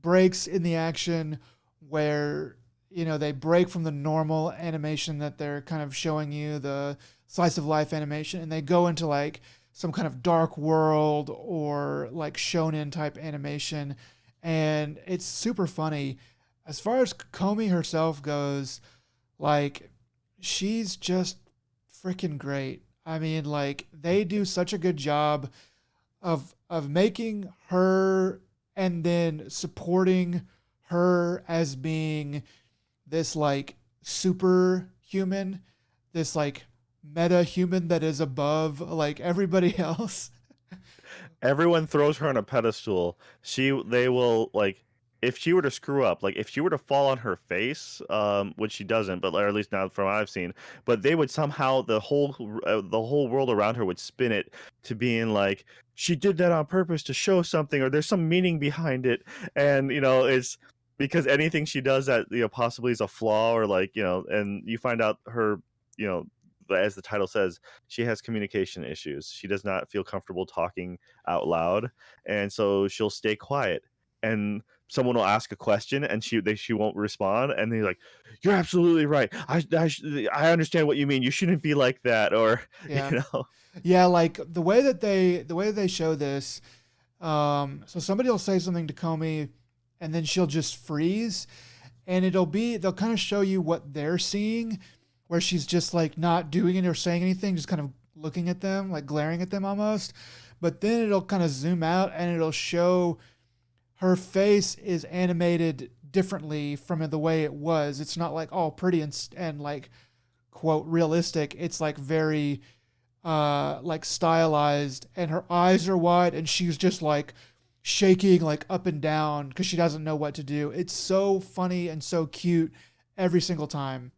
breaks in the action where they break from the normal animation that they're kind of showing you, the slice of life animation, and they go into like some kind of dark world or like shonen type animation, and it's super funny. As far as Komi herself goes, like she's just freaking great. I mean, like they do such a good job of making her and then supporting her as being this like superhuman, this like meta human that is above like everybody else. Everyone throws her on a pedestal. They will like if she were to screw up, like if she were to fall on her face, which she doesn't, but or at least not from what I've seen, but they would somehow the whole world around her would spin it to being like she did that on purpose to show something, or there's some meaning behind it, and it's because anything she does that possibly is a flaw or like and you find out her you know as the title says, she has communication issues. She does not feel comfortable talking out loud, and so she'll stay quiet. And someone will ask a question, and she won't respond, and they're like, "You're absolutely right. I understand what you mean. You shouldn't be like that." Or Yeah. you know, Yeah, like the way they show this, so somebody will say something to Comey and then she'll just freeze, and they'll kind of show you what they're seeing, where she's just like not doing it or saying anything, just kind of looking at them, like glaring at them almost. But then it'll kind of zoom out and it'll show her face is animated differently from the way it was. It's not like all pretty and like quote realistic. It's like very like stylized, and her eyes are wide and she's just like shaking like up and down because she doesn't know what to do. It's so funny and so cute every single time.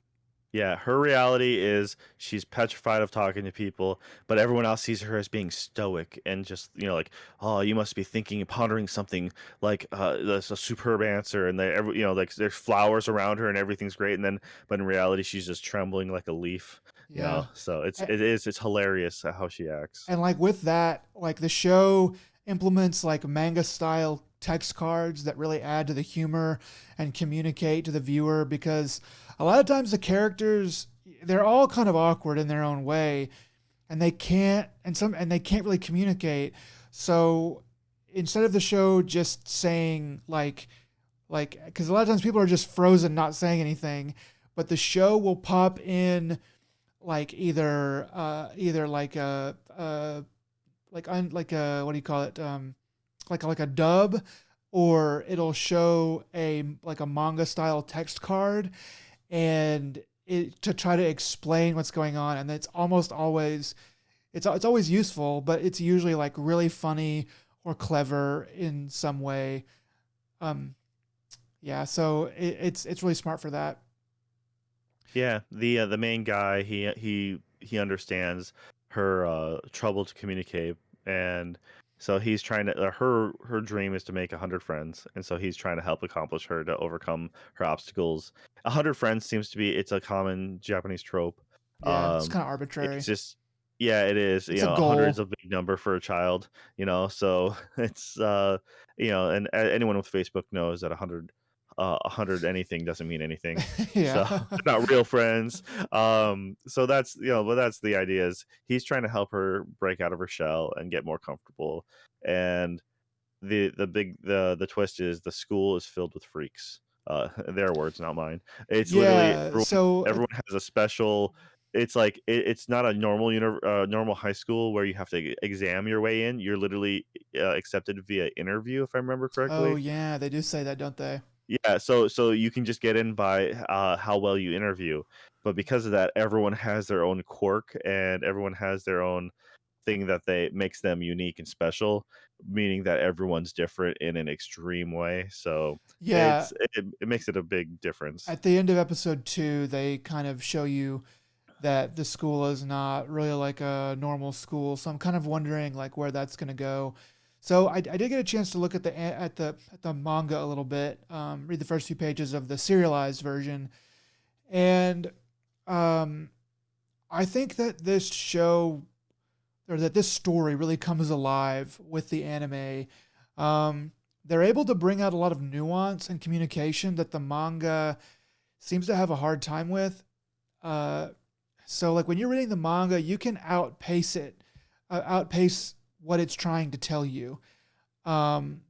yeah, her reality is she's petrified of talking to people, but everyone else sees her as being stoic and just, like, oh, you must be thinking and pondering something like that's a superb answer. And like there's flowers around her and everything's great. And then, but in reality, she's just trembling like a leaf, Yeah. So it's hilarious how she acts. And like with that, like the show implements like manga style text cards that really add to the humor and communicate to the viewer, because a lot of times the characters, they're all kind of awkward in their own way, and they can't really communicate. So instead of the show just saying like because a lot of times people are just frozen not saying anything, but the show will pop in like either like a what do you call it, like a dub, or it'll show a like a manga style text card, and to try to explain what's going on, and it's almost always it's always useful, but it's usually like really funny or clever in some way. um yeah, so it's really smart for that. Yeah, the main guy, he understands her trouble to communicate, and so he's trying to her dream is to make 100 friends, and so he's trying to help accomplish her to overcome her obstacles. 100 friends seems to be it's a common Japanese trope. Yeah, it's Um, kind of it's arbitrary. just yeah, it is. It's a 100 is goal. a big number for a child. So it's and anyone with Facebook knows that 100 anything doesn't mean anything. So Yeah. they're not real friends. So that's but that's the idea is he's trying to help her break out of her shell and get more comfortable. And the twist is the school is filled with freaks. Their words, not mine. It's literally Yeah, so everyone has a special. It's like it's not a normal high school where you have to exam your way in. You're literally accepted via interview, if I remember oh correctly. yeah, they do say that, don't they? Yeah, so you can just get in by how well you interview. But because of that, everyone has their own quirk and everyone has their own thing that they makes them unique and special, meaning that everyone's different in an extreme way. So Yeah, it makes it a big difference. at the end of episode 2, they kind of show you that the school is not really like a normal school. So I'm kind of wondering like where that's going to go. So I did get a chance to look at the manga a little bit, read the first few pages of the serialized version, and um, I think that this show or that this story really comes alive with the anime. Um, they're able to bring out a lot of nuance and communication that the manga seems to have a hard time with. Uh, so like when you're reading the manga, you can outpace what it's trying to tell you. Um,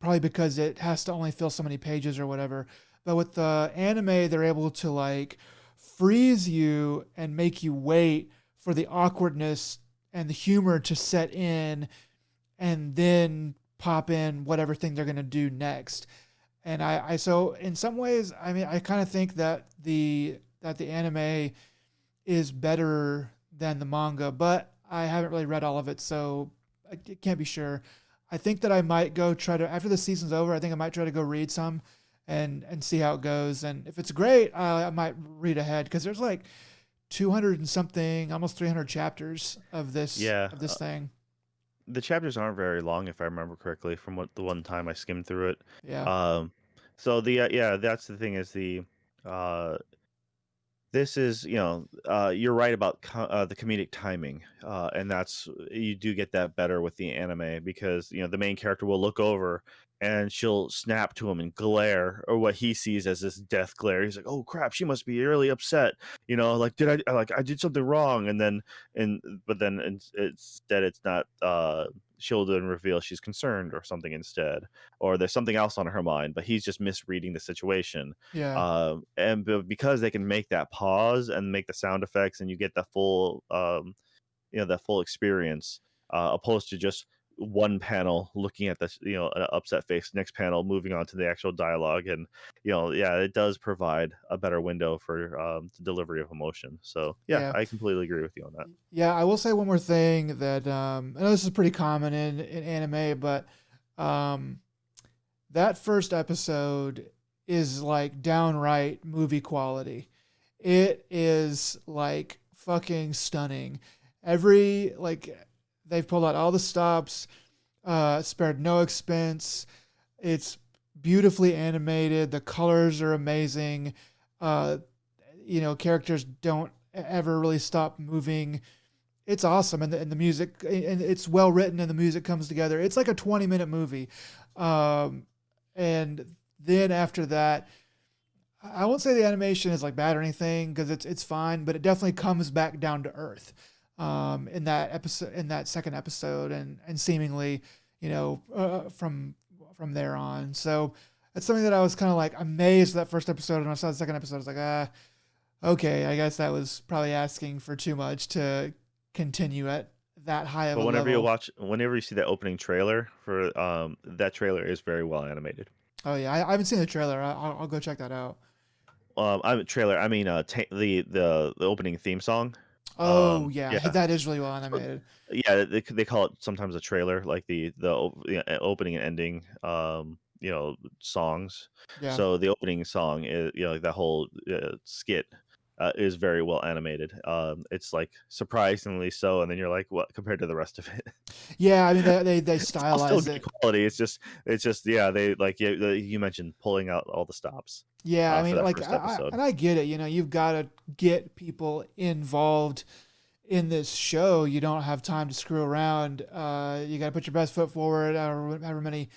Probably because it has to only fill so many pages or whatever. But with the anime, they're able to like freeze you and make you wait for the awkwardness and the humor to set in and then pop in whatever thing they're going to do next. And so in some ways, I mean, I kind of think that the anime is better than the manga, but I haven't really read all of it, so I can't be sure. I think that I might go try to after the season's over. I think I might try to go read some, and see how it goes. And if it's great, I might read ahead because there's like 200 and something, almost 300 chapters of this Yeah, thing. the chapters aren't very long, if I remember correctly, from what the one time I skimmed through it. Yeah, Um, so the yeah, that's the thing is uh this is, you're right about the comedic timing, and that's you do get that better with the anime because the main character will look over and she'll snap to him and glare, or what he sees as this death glare. He's like, "Oh crap, she must be really upset." Like I did something wrong, and then instead it's not. She'll then reveal she's concerned or something instead, or there's something else on her mind, but he's just misreading the situation. yeah, Because they can make that pause and make the sound effects, and you get the full that full experience, opposed to just one panel looking at this, an upset face, next panel moving on to the actual dialogue. And yeah, it does provide a better window for the delivery of emotion. So yeah, yeah. I completely agree with you on that. Yeah, I will say one more thing that I know this is pretty common in anime, but um, that first episode is like downright movie quality. It is like fucking stunning. Every like they've pulled out all the stops, spared no expense. It's beautifully animated. The colors are amazing. Uh, Characters don't ever really stop moving. It's awesome, and the music, and it's well written, and the music comes together. It's like a 20-minute movie, um, and then after that, I won't say the animation is like bad or anything because it's fine, but it definitely comes back down to earth in that episode, in that second episode, and seemingly, from there on. So that's something that I was kind of like amazed at that first episode, and when I saw the second episode, I was like, okay, I guess that was probably asking for too much to continue at that high of But a level. whenever you see that opening trailer for that trailer is very well animated. Oh yeah, I haven't seen the trailer. I'll go check that out. I'm trailer. I mean, the opening theme song. Oh yeah, Yeah. that is really well So, animated. yeah, they call it sometimes a trailer, like opening and ending, songs. Yeah. So the opening song is, like that whole skit is very well animated. It's like surprisingly so, and then you're like, what compared to the rest of it? Yeah, I mean they It's all still stylize good it. quality. It's just yeah, they like you mentioned pulling out all the stops Yeah, I for mean that like first episode. and I get it. You've got to get people involved in this show. You don't have time to screw around. You got to put your best foot forward. However many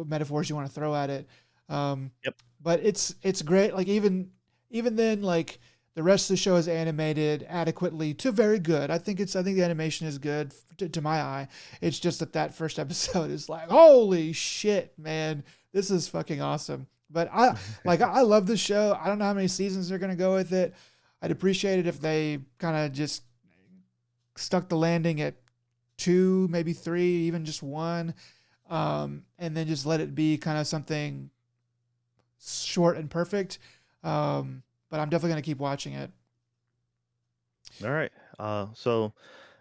metaphors you want to throw at it. Um, Yep. but it's great. Like even then, like the rest of the show is animated adequately to very good. I think the animation is good to my eye. It's just that first episode is like, holy shit, man, this is fucking awesome. But I love the show. I don't know how many seasons they're gonna go with it. I'd appreciate it if they kind of just stuck the landing at two, maybe three, even just one, and then just let it be kind of something short and perfect. But I'm definitely gonna keep watching it. All right. So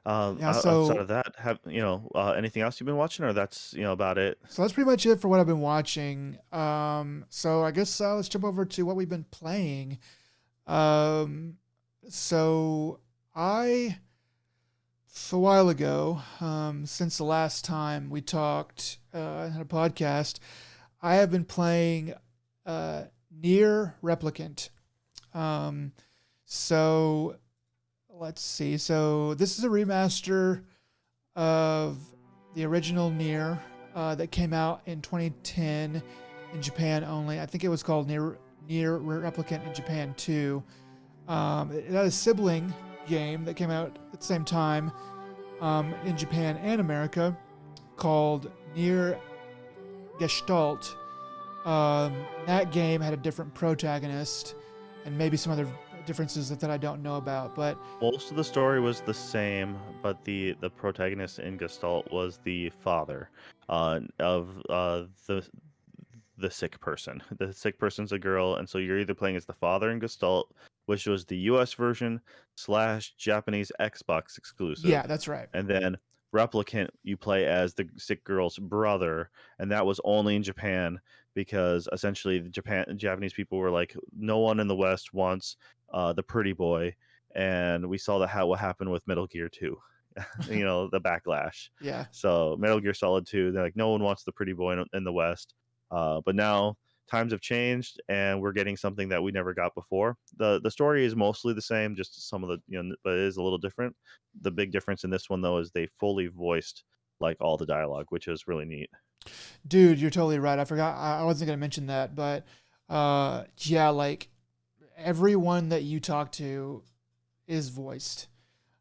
Yeah. outside So of that, have anything else you've been watching, or that's about it? so that's pretty much it for what I've been watching. So I guess let's jump over to what we've been playing. Um, so I a while ago, since the last time we talked in a podcast, I have been playing Nier Replicant. Um, So let's see. So this is a remaster of the original Nier that came out in 2010 in Japan only. I think it was called Nier Replicant in Japan too. It had a sibling game that came out at the same time in Japan and America called Nier Gestalt. That game had a different protagonist and maybe some other differences that I don't know about. But Most of the story was the same, but the protagonist in Gestalt was the father of the sick person. The sick person's a girl, and so you're either playing as the father in Gestalt, which was the U.S. version / Japanese Xbox yeah, exclusive, that's right. and then Replicant you play as the sick girl's brother, and that was only in Japan because essentially the Japanese people were like, no one in the West wants the pretty boy, and we saw what happened with Metal Gear 2. The backlash. Yeah. So Metal Gear Solid 2, they're like, no one wants the pretty boy in the West. But now times have changed, and we're getting something that we never got before. The story is mostly the same, just some of the but it is a little different. The big difference in this one though is they fully voiced like all the dialogue, which is really neat. Dude, you're totally right. I forgot. I wasn't going to mention that, but yeah, like everyone that you talk to is voiced.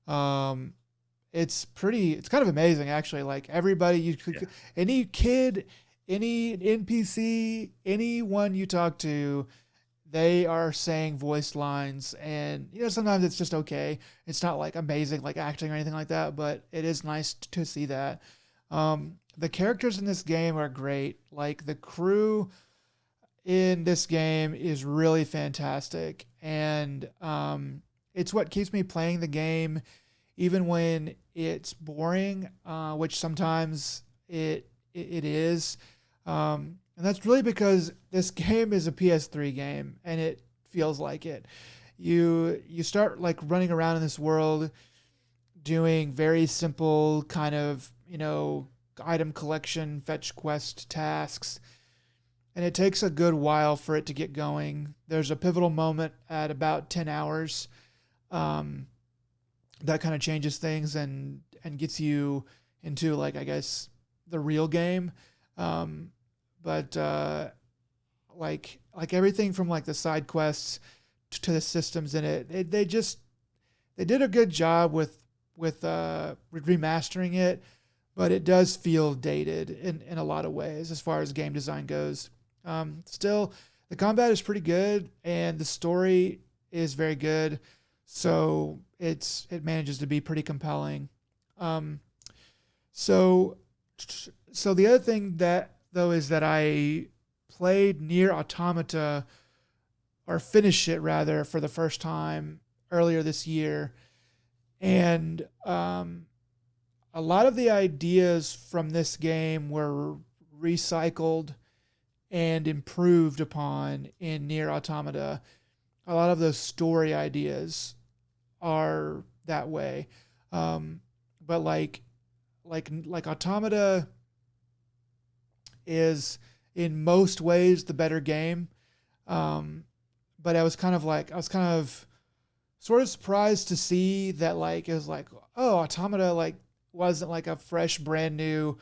Um, it's kind of amazing actually. Like everybody Yeah. any kid, any NPC, anyone you talk to, they are saying voiced lines, and sometimes it's just okay. It's not like amazing like acting or anything like that, but it is nice to see that. The characters in this game are great. Like the crew in this game is really fantastic, and it's what keeps me playing the game even when it's boring, which sometimes it is. And that's really because this game is a PS3 game, and it feels like it. You start like running around in this world doing very simple kind of item collection, fetch quest tasks, and it takes a good while for it to get going. There's a pivotal moment at about 10 hours um, that kind of changes things and gets you into like I guess the real game. Um, but like everything from like the side quests to the systems in it, they did a good job with remastering it, but it does feel dated in a lot of ways as far as game design goes. Still, the combat is pretty good and the story is very good, so it manages to be pretty compelling. Um, so so the other thing that though is that I played Nier Automata, or finished it rather, for the first time earlier this year, and a lot of the ideas from this game were recycled and improved upon in Nier Automata. A lot of those story ideas are that way, but like Automata is in most ways the better game. Um, but I was kind of sort of surprised to see that like it was like, oh, Automata like wasn't like a fresh brand new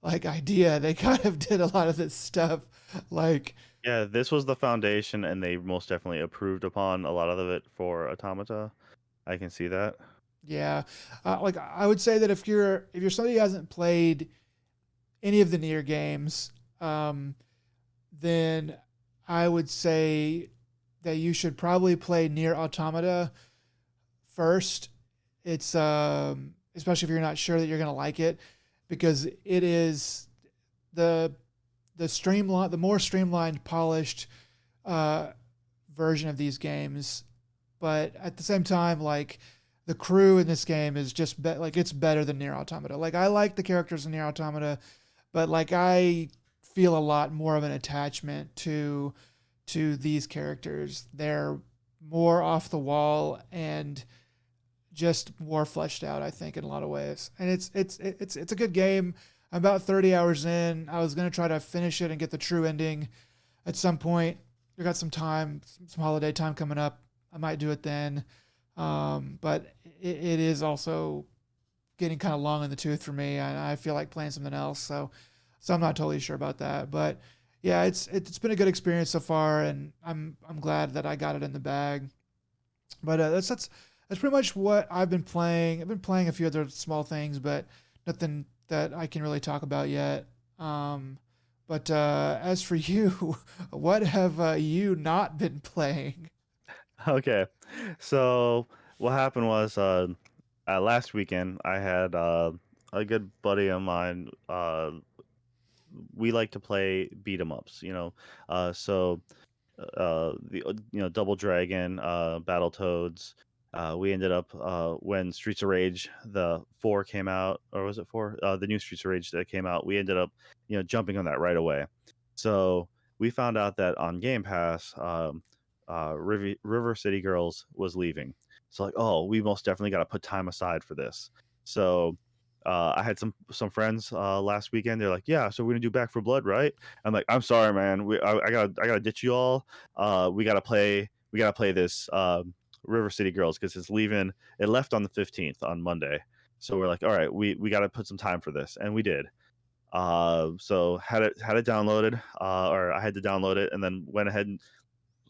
like idea. They kind of did a lot of this stuff like Yeah, this was the foundation, and they most definitely approved upon a lot of it for Automata. I can see that. yeah, like I would say that if you're somebody who hasn't played any of the Nier games, then I would say that you should probably play Nier Automata first. It's especially if you're not sure that you're gonna like it, because it is the the more streamlined, polished uh, version of these games. But at the same time, like the crew in this game is just like it's better than Nier Automata. Like I like the characters in Nier Automata, but like I feel a lot more of an attachment to these characters. They're more off the wall and just more fleshed out, I think, in a lot of ways. And it's a good game. I'm about 30 hours in. I was gonna try to finish it and get the true ending at some point. We got some time, some holiday time coming up. I might do it then. But it is also getting kind of long in the tooth for me. I feel like playing something else, so I'm not totally sure about that. But yeah, it's been a good experience so far, and I'm glad that I got it in the bag. But that's pretty much what I've been playing. I've been playing a few other small things, but nothing that I can really talk about yet. But as for you, what have you not been playing? Okay, so what happened was last weekend I had a good buddy of mine. We like to play beat 'em ups, so Double Dragon, Battletoads. We ended up when Streets of Rage the 4 came out, or was it 4? The new Streets of Rage that came out, we ended up jumping on that right away. So we found out that on Game Pass, River City Girls was leaving. So like, oh, we most definitely got to put time aside for this. So I had some friends last weekend. They're like, "Yeah, so we're gonna do Back for Blood, right?" I'm like, "I'm sorry, man. I gotta ditch you all. We gotta play this River City Girls because it's leaving. It left on the 15th on Monday, so we're like, all right, we gotta put some time for this, and we did. So had it downloaded, or I had to download it, and then went ahead and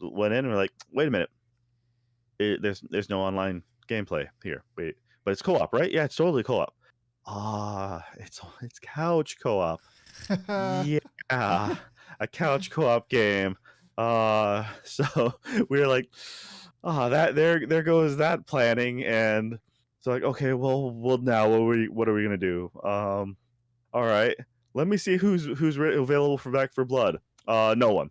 went in. And we're like, wait a minute, there's no online gameplay here. Wait, but it's co-op, right? Yeah, it's totally co-op. It's couch co-op. Yeah, a couch co-op game. So we were like, that there goes that planning, and so like, okay, well, now what are we gonna do? All right, let me see who's available for Back for Blood. No one.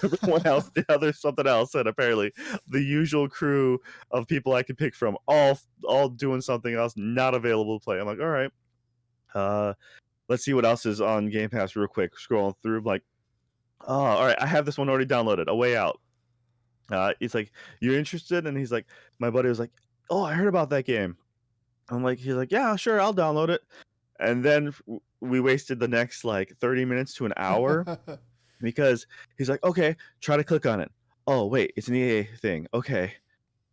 Everyone else, there's something else, and apparently the usual crew of people I could pick from all doing something else, not available to play. I'm like, all right. Uh, let's see what else is on Game Pass real quick. Scrolling through, like, oh, all right, I have this one already downloaded. A Way Out. He's like, you're interested? And he's like, my buddy was like, oh, I heard about that game. He's like, yeah, sure, I'll download it. And then we wasted the next like 30 minutes to an hour because he's like, okay, try to click on it. Oh, wait, it's an EA thing. Okay,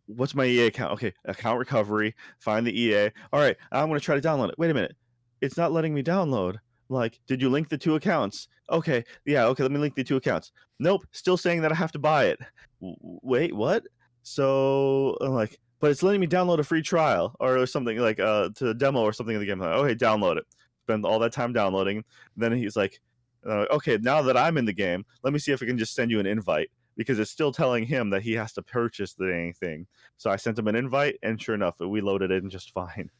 what's my EA account? Okay, account recovery, find the EA. All right, I'm going to try to download it. Wait a minute. It's not letting me download. Like, did you link the two accounts? Okay, yeah, okay, let me link the two accounts. Nope, still saying that I have to buy it. Wait, what? So I'm like, but it's letting me download a free trial or something like to demo or something in the game. I'm like, okay, download it. Spend all that time downloading. Then he's like, okay, now that I'm in the game, let me see if I can just send you an invite because it's still telling him that he has to purchase the dang thing. So I sent him an invite, and sure enough, we loaded it in just fine.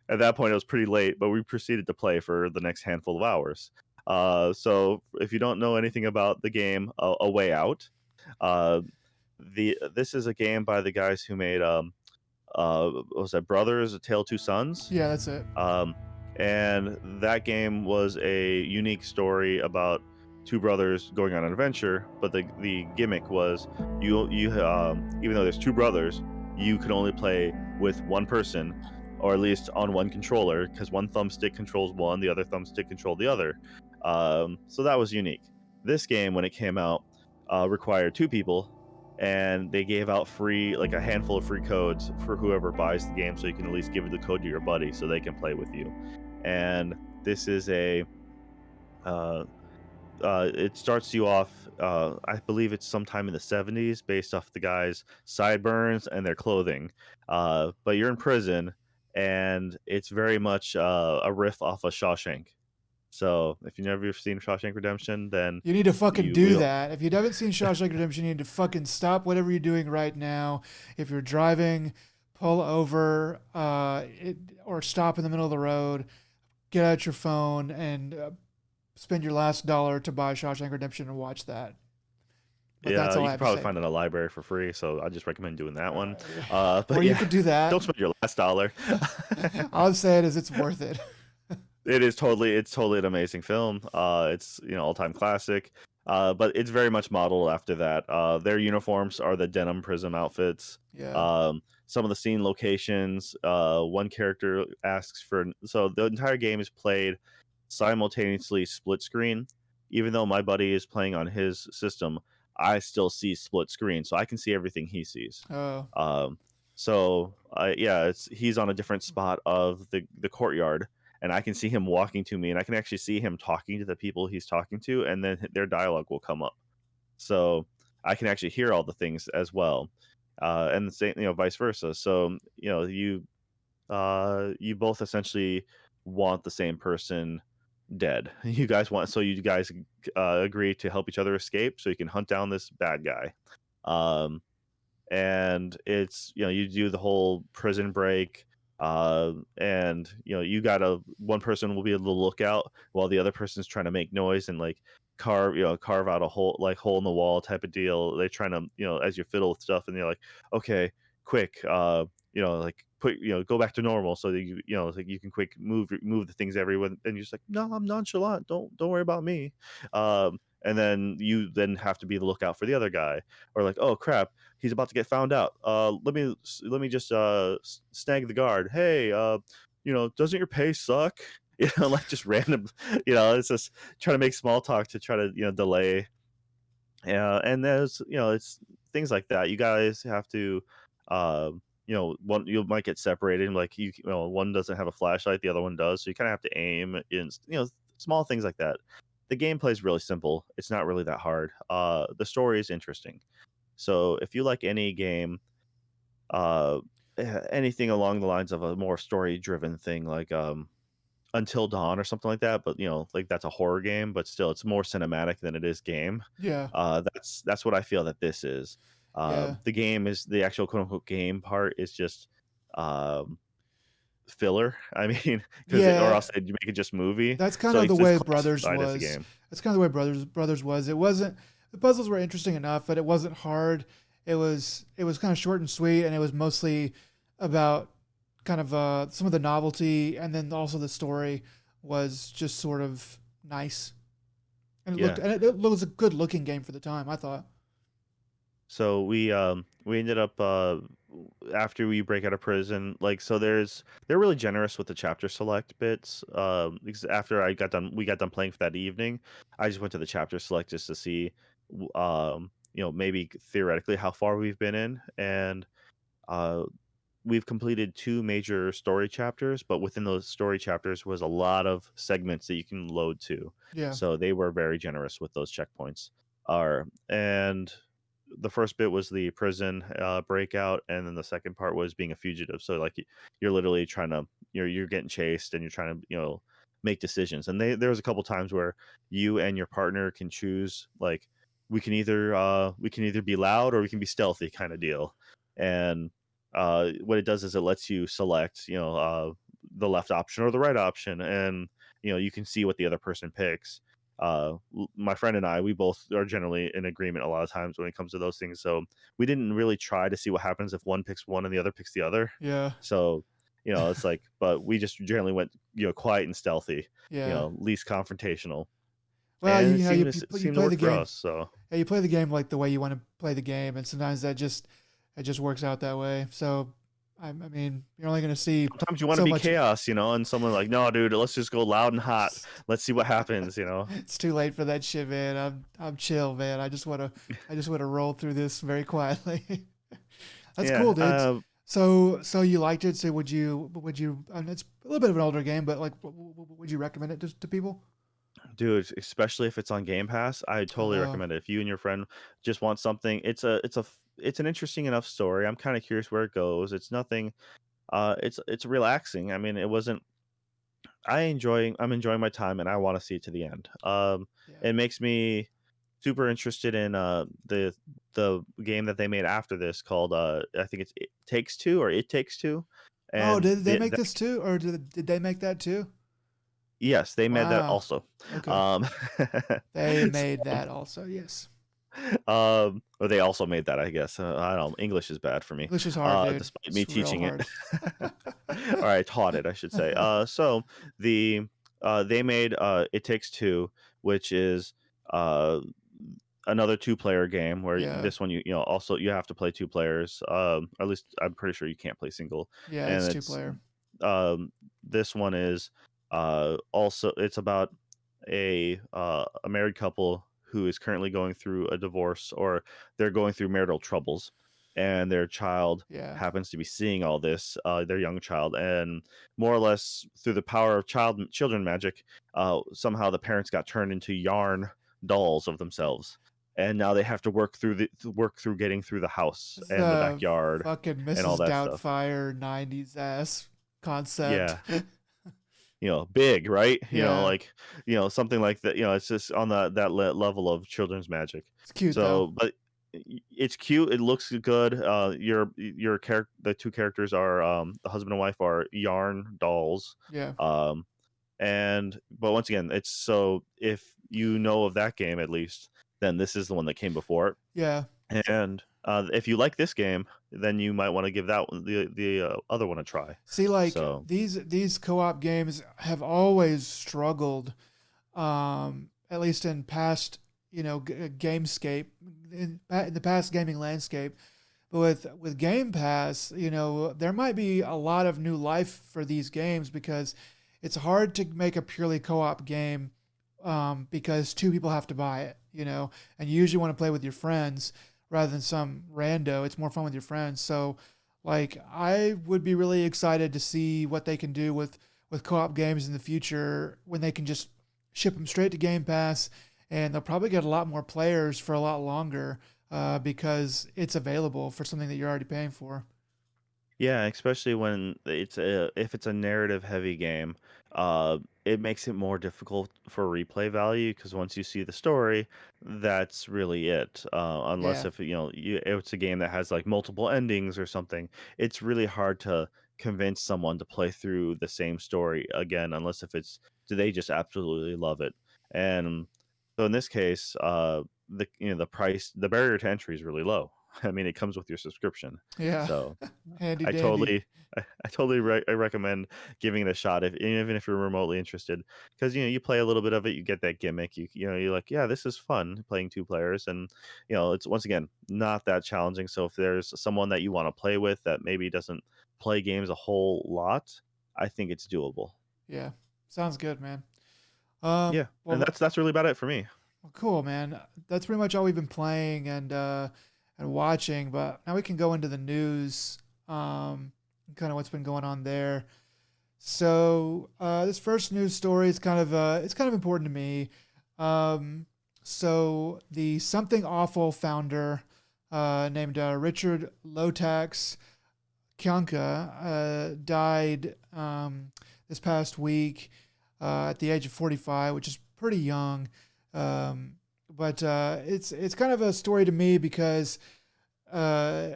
At that point, it was pretty late, but we proceeded to play for the next handful of hours. So if you don't know anything about the game, A Way Out, uh, this is a game by the guys who made what was that, Brothers: A Tale of Two Sons? Yeah, that's it. Um, and that game was a unique story about two brothers going on an adventure. But the gimmick was you even though there's two brothers, you could only play with one person, or at least on one controller, because one thumbstick controls one, the other thumbstick controlled the other. So that was unique. This game, when it came out, required two people, and they gave out free, like a handful of free codes for whoever buys the game, so you can at least give the code to your buddy so they can play with you. And this is uh, it starts you off, I believe it's sometime in the 70s, based off the guys' sideburns and their clothing. But you're in prison, and it's very much a riff off of Shawshank. So if you've never seen Shawshank Redemption, then You need to fucking you do will. that. If you haven't seen Shawshank Redemption, you need to fucking stop whatever you're doing right now. If you're driving, pull over, or stop in the middle of the road. Get out your phone and spend your last dollar to buy Shawshank Redemption and watch that. But that's Yeah, all you I could have to probably say. find it in a library for free, so I just recommend doing that one. Or But you yeah, could do that. don't spend your last dollar. All I'm saying is it's worth it. It's totally an amazing film. It's all-time classic. But it's very much modeled after that. Their uniforms are the denim prism outfits. Yeah. Some of the scene locations. One character asks for, so the entire game is played simultaneously split screen. Even though my buddy is playing on his system, I still see split screen, so I can see everything he sees. Oh, Um, so yeah, it's he's on a different spot of the courtyard, and I can see him walking to me, and I can actually see him talking to the people he's talking to, and then their dialogue will come up. So I can actually hear all the things as well, and the same, vice versa. So you both essentially want the same person dead. You guys agree to help each other escape, so you can hunt down this bad guy. Um, and it's you do the whole prison break, and you gotta one person will be a little lookout while the other person's trying to make noise and like carve out a hole in the wall type of deal. They're trying to as you fiddle with stuff, and they're like, okay, quick, like put go back to normal so that like you can quick move the things everyone, and you're just like, no, I'm nonchalant, don't worry about me. And then you then have to be the lookout for the other guy, or like, oh crap, he's about to get found out. Let me just snag the guard. Hey, doesn't your pay suck? Like just random. It's just trying to make small talk to try to delay. Yeah, and there's it's things like that. You guys have to, one you might get separated. Like one doesn't have a flashlight, the other one does. So you kind of have to aim in small things like that. The gameplay is really simple. It's not really that hard. The story is interesting. So if you like any game, uh, anything along the lines of a more story driven thing, like Until Dawn or something like that, but like that's a horror game, but still it's more cinematic than it is game. yeah, That's what I feel that this is. yeah, The game is the actual quote unquote game part is just um, filler. I mean, because or yeah. else they'd make it just movie. That's kind So of the it's way Brothers classified as a was. game. That's kind of the way Brothers was. It wasn't the puzzles were interesting enough, but it wasn't hard. It was kind of short and sweet, and it was mostly about kind of some of the novelty, and then also the story was just sort of nice, and Yeah. it was a good looking game for the time. I thought. So we ended up after we break out of prison, like so they're really generous with the chapter select bits. Because after we got done playing for that evening, I just went to the chapter select just to see maybe theoretically how far we've been in, and uh we've completed two major story chapters, but within those story chapters was a lot of segments that you can load to. Yeah, So they were very generous with those checkpoints. And the first bit was the prison breakout, and then the second part was being a fugitive. So like you're literally trying to you're getting chased, and you're trying to make decisions. And there was a couple times where you and your partner can choose, like we can either be loud or we can be stealthy kind of deal. And what it does is it lets you select, the left option or the right option, and you can see what the other person picks. My friend and I, we both are generally in agreement a lot of times when it comes to those things. So we didn't really try to see what happens if one picks one and the other picks the other. yeah, So it's like, but we just generally went quiet and stealthy, yeah. least confrontational, Well, and you it seemed to play the work for game. us. So Yeah, you play the game like the way you want to play the game, and sometimes it just works out that way. So, I mean, you're only going to see sometimes you want to so be much. chaos, and someone like, no, dude, let's just go loud and hot. Let's see what happens. It's too late for that shit, man. I'm chill, man. I just want to roll through this very quietly. That's Yeah. cool, dude. So you liked it. So would you? And it's a little bit of an older game, but like, would you recommend it to people? Dude, especially if it's on Game Pass, I totally Uh, recommend it. If you and your friend just want something, it's an interesting enough story. I'm kind of curious where it goes. It's nothing. It's relaxing. I mean, it wasn't. I'm enjoying my time, and I want to see it to the end. yeah. It makes me super interested in the game that they made after this called I think it's It Takes Two, or It Takes Two, Oh, and did they make this too, or did they make that too? yes, they made that Wow. also. Okay. Um, They made that also. Yes. or they also made that, I guess. I don't know. English is bad for me, English is hard, dude. despite me It's real teaching it. hard. Or I taught it, I should say. So the they made It Takes Two, which is uh another two-player game where Yeah. this one also you have to play two players. At least I'm pretty sure you can't play single. Yeah, And it's two it's player. this one is also it's about a married couple who is currently going through a divorce, or they're going through marital troubles, and their child Yeah. happens to be seeing all this, their young child, and more or less through the power of children magic, somehow the parents got turned into yarn dolls of themselves, and now they have to work through getting through the house This is and the a backyard fucking and all Mrs. that stuff. Doubtfire 90s ass concept. Yeah, big, right? Yeah. Like, something like that. It's just on level of children's magic. It's cute though. So, but it's cute. It looks good. Your character, the two characters are the husband and wife are yarn dolls. Yeah. Um, but once again, it's so if you know of that game at least, then this is the one that came before it. Yeah. And if you like this game, then you might want to give that one, the other one a try. See, like So these co-op games have always struggled, at least in past, gamescape, in the past gaming landscape. But with Game Pass, there might be a lot of new life for these games because it's hard to make a purely co-op game, because two people have to buy it, and you usually want to play with your friends rather than some rando. It's more fun with your friends. So, like, I would be really excited to see what they can do with co-op games in the future when they can just ship them straight to Game Pass, and they'll probably get a lot more players for a lot longer, because it's available for something that you're already paying for. yeah, especially when if it's a narrative heavy game, it makes it more difficult for replay value because once you see the story, that's really it. Unless Yeah, if it's a game that has like multiple endings or something, it's really hard to convince someone to play through the same story again, unless if it's do they just absolutely love it. And so in this case, the price, the barrier to entry is really low. I mean, it comes with your subscription. yeah, So handy I dandy. totally, I totally I recommend giving it a shot if even if you're remotely interested, because you play a little bit of it, you get that gimmick. You're like, yeah, this is fun playing two players, and it's once again not that challenging. So if there's someone that you want to play with that maybe doesn't play games a whole lot, I think it's doable. Yeah, sounds good, man. Yeah, and Well, that's really about it for me. well, cool, man. That's pretty much all we've been playing and watching. But now we can go into the news, kind of what's been going on there. So this first news story is it's kind of important to me. Um, so the Something Awful founder, named Richard Lotax Kyanka, died, this past week, at the age of 45, which is pretty young. But it's kind of a story to me because uh,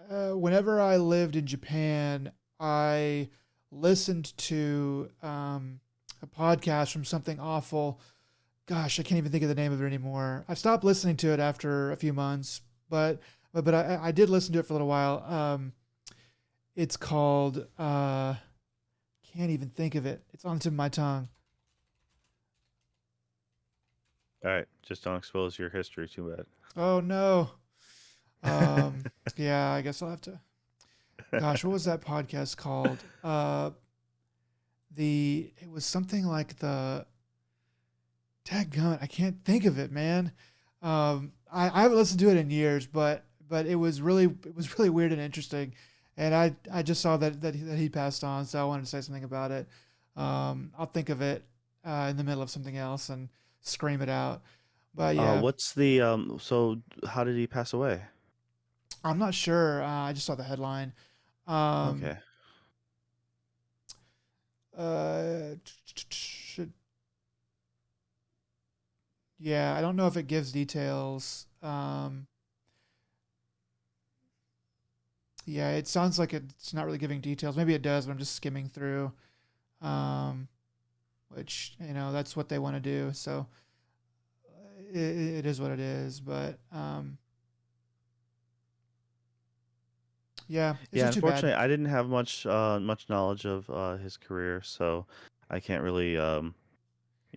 whenever I lived in Japan, I listened to, a podcast from Something Awful. Gosh, I can't even think of the name of it anymore. I stopped listening to it after a few months, but I did listen to it for a little while. It's called, can't even think of it. It's on the tip of my tongue. All right, just don't expose your history too bad. Oh no. Um, yeah, I guess I'll have to. Gosh, what was that podcast called? It was something like the Dadgummit, I can't think of it, man. I haven't listened to it in years, but it was really weird and interesting, and I just saw that he passed on, so I wanted to say something about it. I'll think of it, in the middle of something else and scream it out. But yeah, What's the So how did he pass away? I'm not sure. I just saw the headline. Um, Okay. should Yeah, I don't know if it gives details. Yeah, it sounds like it's not really giving details. Maybe it does, but I'm just skimming through. Um, which that's what they want to do. So it is what it is. But yeah, it's Yeah, just too bad. unfortunately, I didn't have much knowledge of his career, so I can't really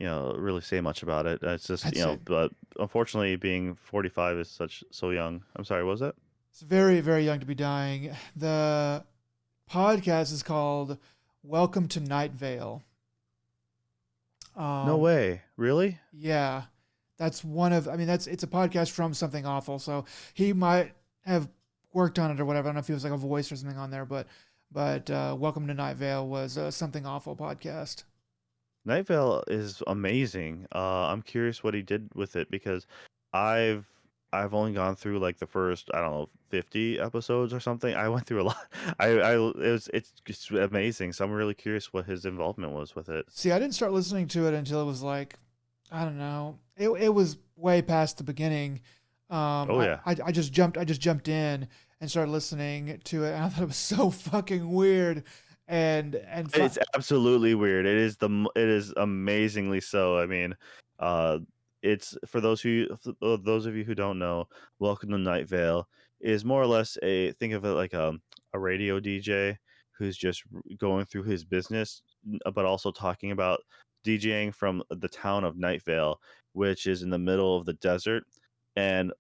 really say much about it. It's just That's it. but unfortunately, being 45 is so young. I'm sorry, what was that? It's very very young to be dying. The podcast is called "Welcome to Night Vale." No Um, way, really? yeah, that's one of, I mean, it's a podcast from Something Awful. So he might have worked on it or whatever. I don't know if he was like a voice or something on there, but Welcome to Night Vale was a Something Awful podcast. Night Vale is amazing. I'm curious what he did with it because I've I've only gone through like the first, I don't know, 50 episodes or something. I went through a lot. It's just amazing. So I'm really curious what his involvement was with it. See, I didn't start listening to it until it was like, I don't know, it was way past the beginning. Oh yeah. I just jumped in and started listening to it. And I thought it was so fucking weird, and It's absolutely weird. It is amazingly so. I mean, uh, it's for those of you who don't know, Welcome to Night Vale is more or less a think of it like a radio DJ who's just going through his business, but also talking about DJing from the town of Night Vale, which is in the middle of the desert. And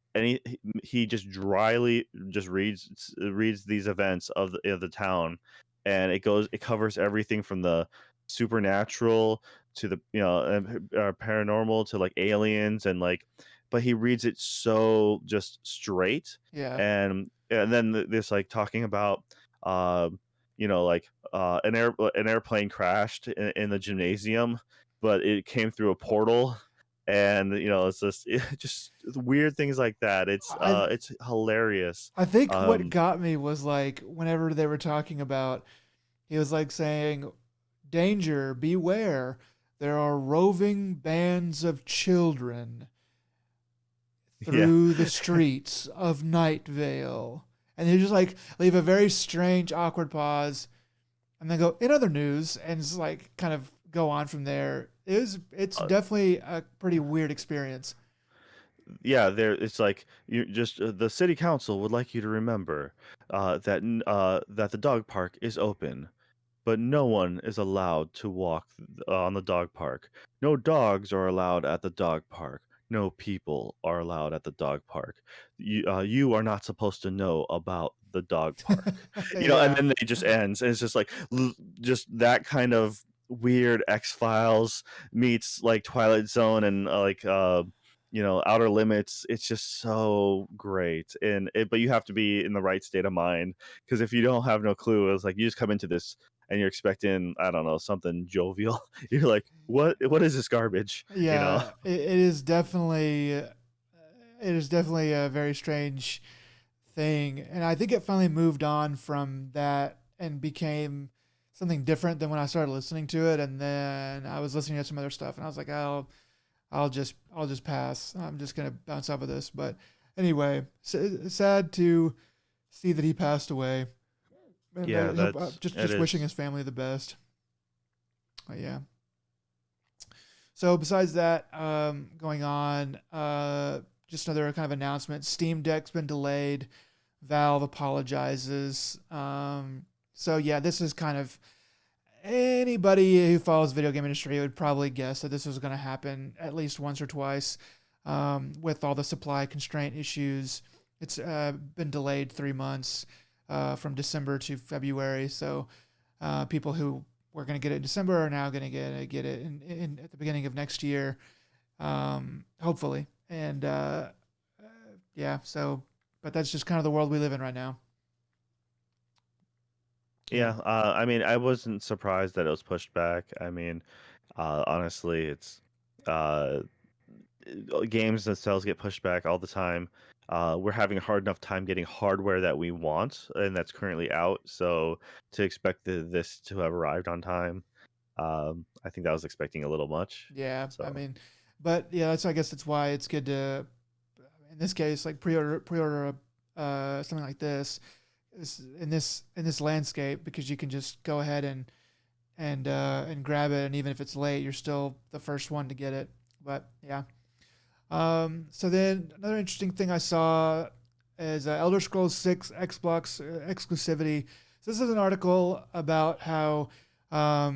he just dryly just reads these events of the town, and it covers everything from the supernatural to the paranormal to like aliens and like, but he reads it so just straight. yeah, And then this like talking about like an airplane crashed in the gymnasium, but it came through a portal. And it's just weird things like that. I It's hilarious. I think what um got me was like whenever they were talking about, he was like saying, "Danger, beware! There are roving bands of children yeah. through the streets of Night Vale." And he just like leave a very strange, awkward pause, and then go in other news, and just like kind of go on from there. It's definitely a pretty weird experience. Yeah, there it's like you just the city council would like you to remember that the dog park is open, but no one is allowed to walk on the dog park. No dogs are allowed at the dog park. No people are allowed at the dog park. You are not supposed to know about the dog park. And Yeah, then it just ends, and it's just like just that kind of weird X Files meets like Twilight Zone and Outer Limits. It's just so great, but you have to be in the right state of mind, because if you don't have no clue, it's like you just come into this and you're expecting, I don't know, something jovial. You're like, what is this garbage? yeah. It is definitely a very strange thing, and I think it finally moved on from that and became something different than when I started listening to it. And then I was listening to some other stuff, and I was like, "Oh, I'll just pass. I'm just gonna bounce off of this." But anyway, sad to see that he passed away, and Yeah, it just wishing is. his family the best. But yeah. So besides that, going on, just another kind of announcement. Steam Deck's been delayed. Valve apologizes. So yeah, this is kind of anybody who follows video game industry would probably guess that this was going to happen at least once or twice. With all the supply constraint issues, it's been delayed 3 months, from December to February. So people who were going to get it in December are now going to get it in at the beginning of next year, hopefully. And yeah, so but that's just kind of the world we live in right now. Yeah. Yeah, I mean, I wasn't surprised that it was pushed back. I mean, honestly, it's uh, games themselves get pushed back all the time. We're having a hard enough time getting hardware that we want and that's currently out. So to expect this to have arrived on time, I think that was expecting a little much. Yeah, I So mean, but yeah, that's I guess that's why it's good to, in this case, like pre-order something like this in this landscape, because you can just go ahead and grab it, and even if it's late, you're still the first one to get it. But yeah. So then another interesting thing I saw is Elder Scrolls 6 Xbox exclusivity. So this is an article about how I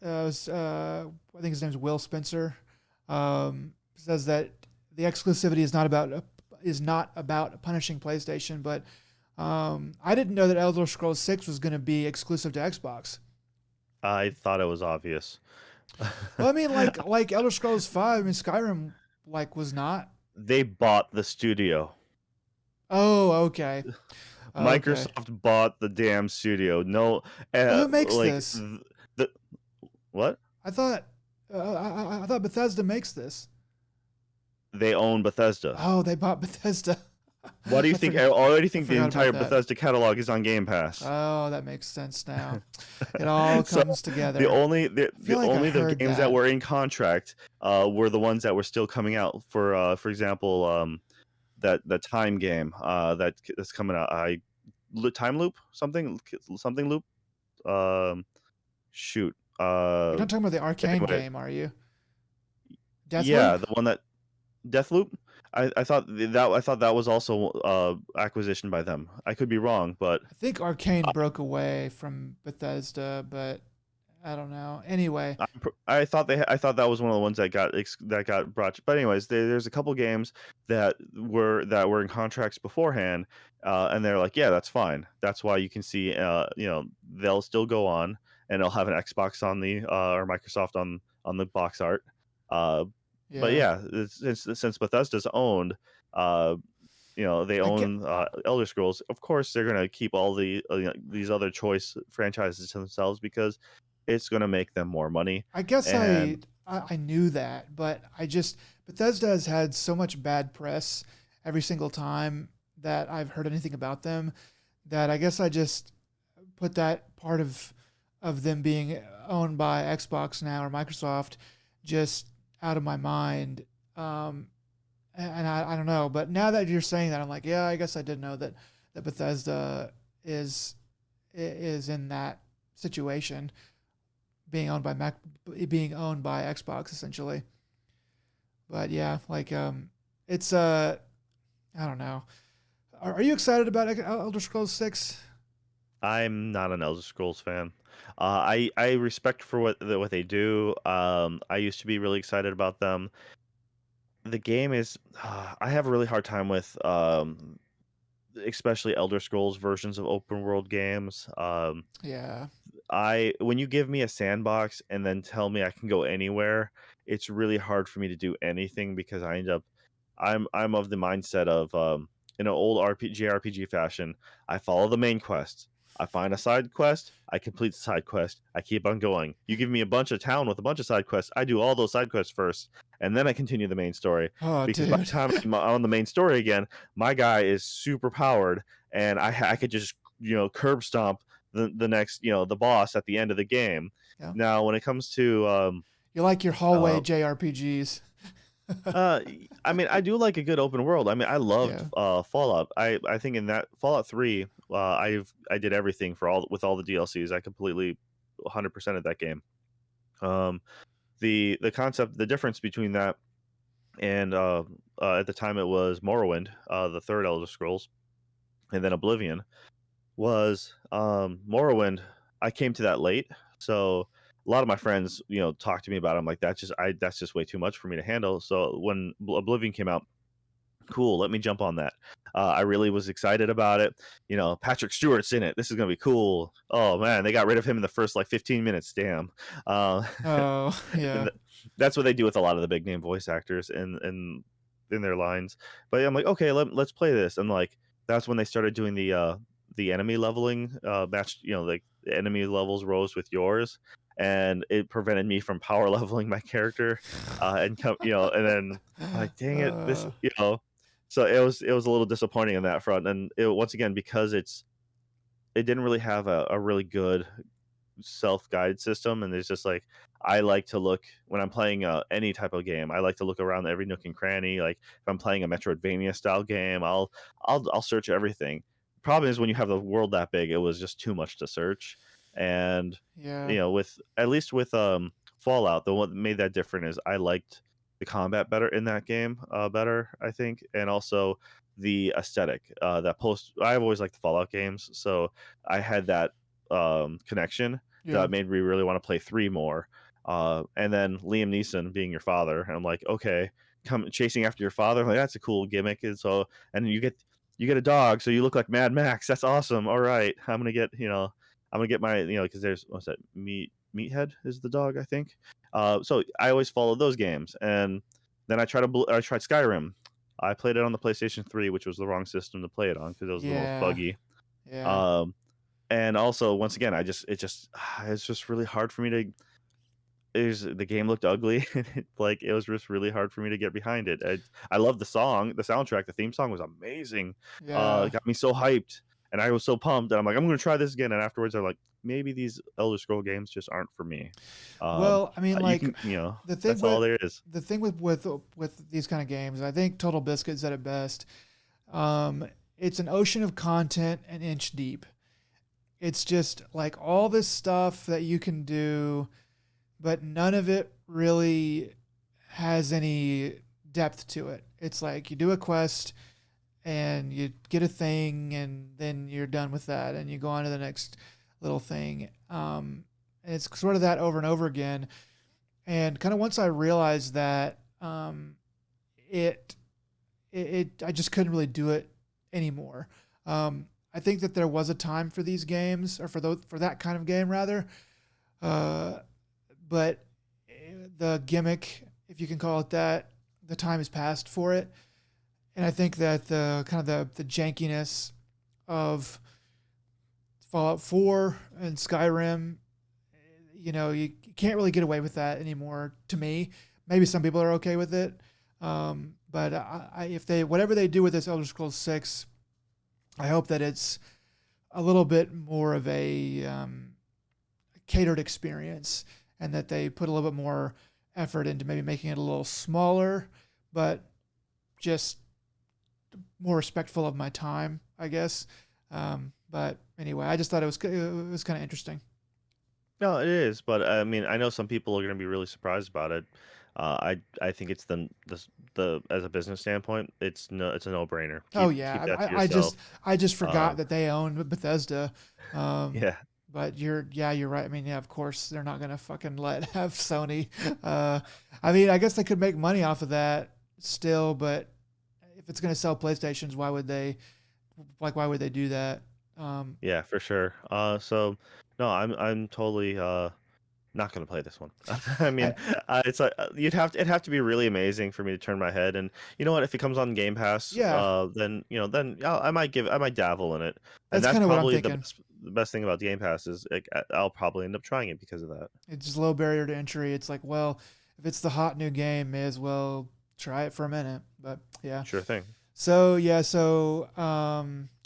think his name's Will Spencer, says that the exclusivity is not about punishing PlayStation, but I didn't know that Elder Scrolls 6 was going to be exclusive to Xbox. I thought it was obvious. Well, I mean, like Elder Scrolls 5, I mean Skyrim. like was not. They bought the studio. Oh, okay, okay. Microsoft bought the damn studio. No, Well, who makes like this? the what? I thought I thought Bethesda makes this. They own Bethesda. Oh, they bought Bethesda. Why do you I think? forgot. I already I think the forgot about entire that. Bethesda catalog is on Game Pass. Oh, that makes sense now. It all So comes the together. only I feel the like I only the heard games that that. were in contract were the ones that were still coming out. For example, that time game that's coming out. Time loop something loop. Um, shoot. You're not talking about the arcane Anyway, game, are you? yeah, Deathloop? the one that Deathloop. I thought that was also acquisition by them. I could be wrong, but I think Arcane broke away from Bethesda, but I don't know. Anyway, I thought that was one of the ones that got brought. But anyways, there's a couple games that were in contracts beforehand, and they're like, yeah, that's fine. That's why you can see, they'll still go on, and they'll have an Xbox on the or Microsoft on the box art. Uh, but yeah. yeah, since Bethesda's owned, uh, they I get own Elder Scrolls. Of course, they're gonna keep all these other choice franchises to themselves because it's gonna make them more money. I guess And I knew that, but I just Bethesda has had so much bad press every single time that I've heard anything about them that I guess I just put that part of them being owned by Xbox now or Microsoft just out of my mind. And I don't know, but now that you're saying that, I'm like, yeah, I guess I did know that Bethesda is is in that situation, being owned by being owned by Xbox essentially. But yeah, like it's I don't know. Are you excited about Elder Scrolls 6? I'm not an Elder Scrolls fan. I respect for what they do. I used to be really excited about them. The game is I have a really hard time with especially Elder Scrolls versions of open world games. Yeah, I when you give me a sandbox and then tell me I can go anywhere, it's really hard for me to do anything because I'm of the mindset of in an old RPG fashion, I follow the main quest. I find a side quest, I complete the side quest, I keep on going. You give me a bunch of town with a bunch of side quests, I do all those side quests first, and then I continue the main story. oh Because by the dude. time I'm on the main story again, my guy is super powered, and I could just curb stomp the next the boss at the end of the game. Yeah, Now when it comes to you like your hallway uh, JRPGs. I mean, I do like a good open world. I mean, I loved Yeah, Fallout. I think in that Fallout 3, I did everything for all the DLCs. I completely 100% of that game. Um, the concept, the difference between that and at the time it was Morrowind, the third Elder Scrolls, and then Oblivion was Morrowind. I came to that late, so a lot of my friends, talked to me about it. I'm like, that's just way too much for me to handle. So when Oblivion came out, cool, let me jump on that. I really was excited about it. Patrick Stewart's in it. This is gonna be cool. Oh man, they got rid of him in the first like 15 minutes. Damn. Uh, oh yeah, and that's what they do with a lot of the big name voice actors in their lines. But I'm like, okay, let's play this. And like that's when they started doing the enemy leveling match. Like the enemy levels rose with yours, and it prevented me from power leveling my character. And come, and then I'm like, dang it, this, uh, So it was a little disappointing on that front. And once again, because it didn't really have a really good self-guided system, and there's just like I like to look when I'm playing any type of game. I like to look around every nook and cranny. Like if I'm playing a Metroidvania style game, I'll search everything. Problem is when you have the world that big, it was just too much to search. And yeah, with at least with Fallout, the one that made that different is I liked the combat better in that game, better I think, and also the aesthetic. That post I've always liked the Fallout games, so I had that connection yeah. that made me really want to play 3 more. And then Liam Neeson being your father, and I'm like, okay, come chasing after your father. I'm like that's a cool gimmick. And so, and you get a dog, so you look like Mad Max. That's awesome. All right, I'm gonna get my because there's what's that Meathead is the dog I think. So I always follow those games, and Then I tried Skyrim. I played it on the PlayStation 3, which was the wrong system to play it on because it was the most Yeah. buggy. Yeah. Um, and also, once again, it's just really hard for me to is the game looked ugly, and it was just really hard for me to get behind it. I love the song, the soundtrack, the theme song was amazing. It Yeah. got me so hyped, and I was so pumped, and I'm like, "I'm gonna try this again," and afterwards, I'm like, "Maybe these Elder Scroll games just aren't for me." Well, I mean, You like can the thing that's all with there is. the thing with these kind of games, I think Total Biscuit said it best. Um, it's an ocean of content an inch deep. It's just like all this stuff that you can do, but none of it really has any depth to it. It's like you do a quest and you get a thing, and then you're done with that, and you go on to the next little thing. And it's sort of that over and over again. And kind of once I realized that, it, I just couldn't really do it anymore. I think that there was a time for these games, or for that kind of game rather. Uh, but the gimmick, if you can call it that, the time has passed for it. And I think that the kind of the jankiness of Fallout 4 and Skyrim, you can't really get away with that anymore. To me, maybe some people are okay with it, but if they whatever they do with this Elder Scrolls 6, I hope that it's a little bit more of a catered experience, and that they put a little bit more effort into maybe making it a little smaller, but just more respectful of my time, I guess. But anyway, I just thought it was kind of interesting. No, it is, but I mean, I know some people are gonna be really surprised about it. I think it's the as a business standpoint, it's a no-brainer. Oh Keep yeah, that to I just yourself. I just forgot Um, that they own Bethesda. Um, yeah, but you're right. I mean, yeah, of course they're not gonna fucking let have Sony. Uh, I mean, I guess they could make money off of that still, but if it's gonna sell PlayStations, why would they do that? Um, yeah, for sure. So no, I'm totally not gonna play this one. I I mean, it's like it'd have to be really amazing for me to turn my head. And you know what? If it comes on Game Pass, yeah, then I might dabble in it. And that's that's kind of what I'm probably thinking. the best thing about Game Pass is like, I'll probably end up trying it because of that. It's just low barrier to entry. It's like, well, if it's the hot new game, may as well try it for a minute. But yeah. Sure thing. So yeah,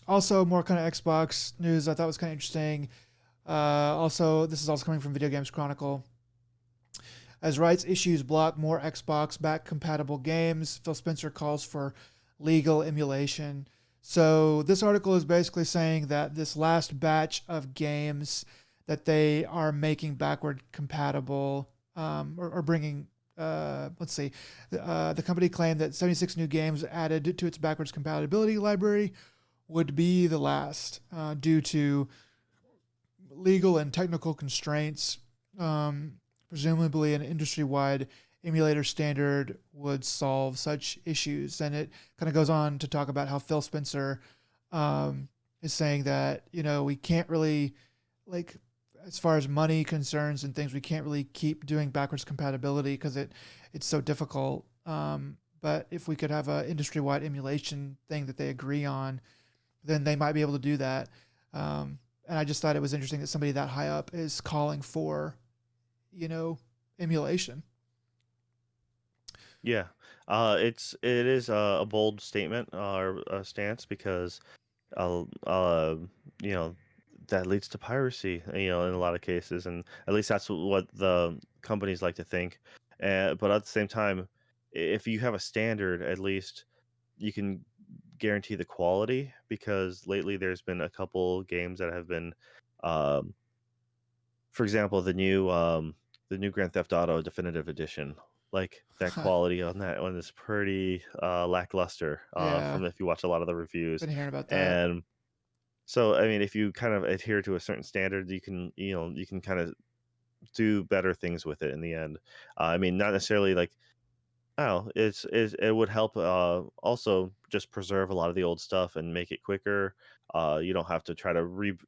also more kind of Xbox news I thought was kind of interesting. Also, this is also coming from Video Games Chronicle. As rights issues block more Xbox back compatible games, Phil Spencer calls for legal emulation. So this article is basically saying that this last batch of games that they are making backward compatible, or bringing, let's see, the company claimed that 76 new games added to its backwards compatibility library would be the last, due to legal and technical constraints. Presumably, an industry wide emulator standard would solve such issues. And it kind of goes on to talk about how Phil Spencer, is saying that, we can't really, like, as far as money concerns and things, we can't really keep doing backwards compatibility because it's so difficult. But if we could have an industry wide emulation thing that they agree on, then they might be able to do that. And I just thought it was interesting that somebody that high up is calling for, you know, emulation. Yeah, it is a bold statement or a stance because you know, that leads to piracy, in a lot of cases, and at least that's what the companies like to think. But at the same time, if you have a standard, at least you can guarantee the quality because lately there's been a couple games that have been, um, for example, the new Grand Theft Auto Definitive Edition. Like that quality on that one is pretty lackluster Yeah, from if you watch a lot of the reviews. been hearing about that. And so, I mean, if you kind of adhere to a certain standard, you can kind of do better things with it in the end. I mean, not necessarily like, oh, it would help also just preserve a lot of the old stuff and make it quicker. You don't have to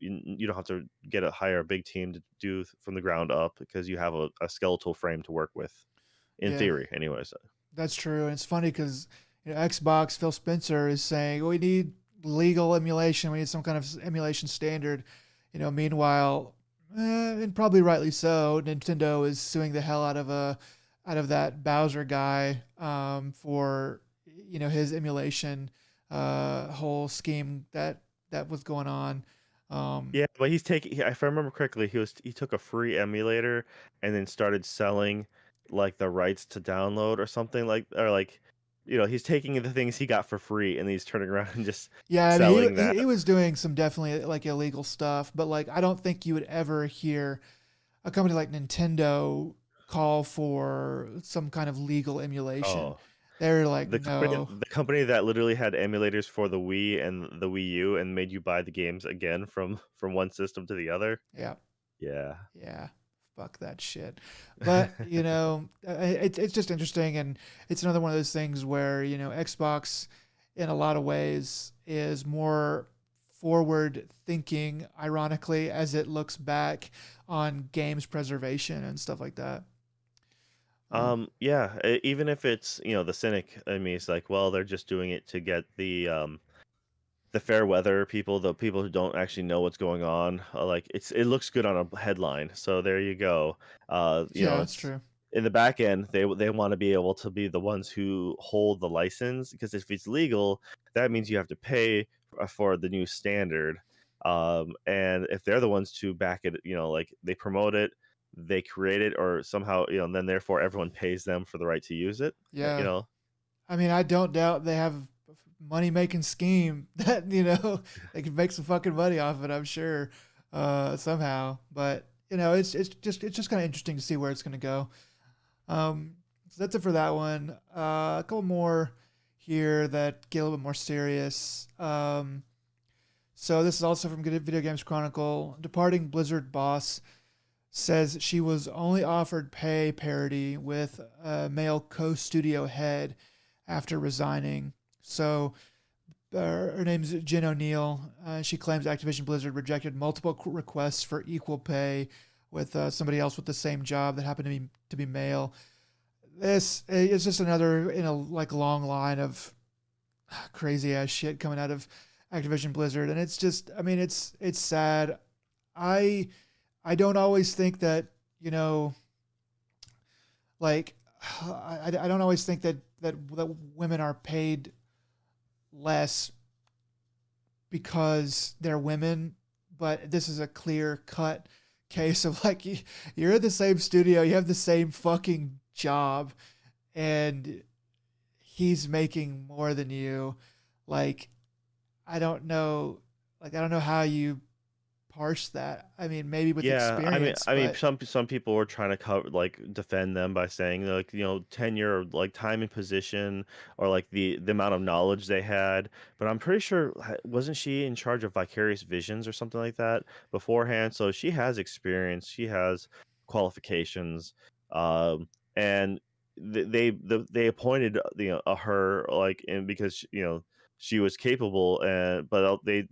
you don't have to hire a big team to from the ground up because you have a skeletal frame to work with, in Yeah, theory, anyways. That's true. And it's funny because Xbox, Phil Spencer is saying we need legal emulation. We need some kind of emulation standard. Meanwhile, and probably rightly so, Nintendo is suing the hell out of that Bowser guy for his emulation whole scheme that was going on. Um, Yeah, but he's taking. If I remember correctly, he took a free emulator and then started selling like the rights to download or something like, or like, he's taking the things he got for free and he's turning around and just Yeah, I mean, selling that. he was doing some definitely like illegal stuff, but like I don't think you would ever hear a company like Nintendo call for some kind of legal emulation. Oh, They're like, no, the company that literally had emulators for the Wii and the Wii U and made you buy the games again from one system to the other. yeah, Yeah. yeah, fuck that shit. But it's just interesting, and it's another one of those things where Xbox, in a lot of ways, is more forward thinking, ironically, as it looks back on games preservation and stuff like that. Yeah, even if it's, the cynic in me is like, well, they're just doing it to get the fair weather people, the people who don't actually know what's going on. Like it looks good on a headline. So there you go. Yeah, that's It's true. in the back end, they want to be able to be the ones who hold the license, because if it's legal, that means you have to pay for the new standard. And if they're the ones to back it, like they promote it, they create it, or somehow, then therefore everyone pays them for the right to use it. You Yeah. know, I mean, I don't doubt they have a money making scheme that, they can make some fucking money off it, I'm sure, somehow. But, it's just kind of interesting to see where it's going to go. So that's it for that one. A couple more here that get a little bit more serious. So this is also from Good Video Games Chronicle. Departing Blizzard boss says she was only offered pay parity with a male co-studio head after resigning. So her name's Jen O'Neill. She claims Activision Blizzard rejected multiple requests for equal pay with somebody else with the same job that happened to be male. This is just another in a like long line of crazy ass shit coming out of Activision Blizzard, and it's just, I mean, it's sad. I I don't always think that you know like I don't always think that women are paid less because they're women, but this is a clear cut case of like you're in the same studio, you have the same fucking job, and he's making more than you. Like I don't know, I don't know how you parse that. I mean, maybe with yeah, experience, I mean, but some people were trying to cover, like, defend them by saying, like, tenure, or, like, time in position, or like the amount of knowledge they had. But I'm pretty sure, wasn't she in charge of Vicarious Visions or something like that beforehand? So she has experience, she has qualifications, and they appointed her, like, and because she was capable, and but they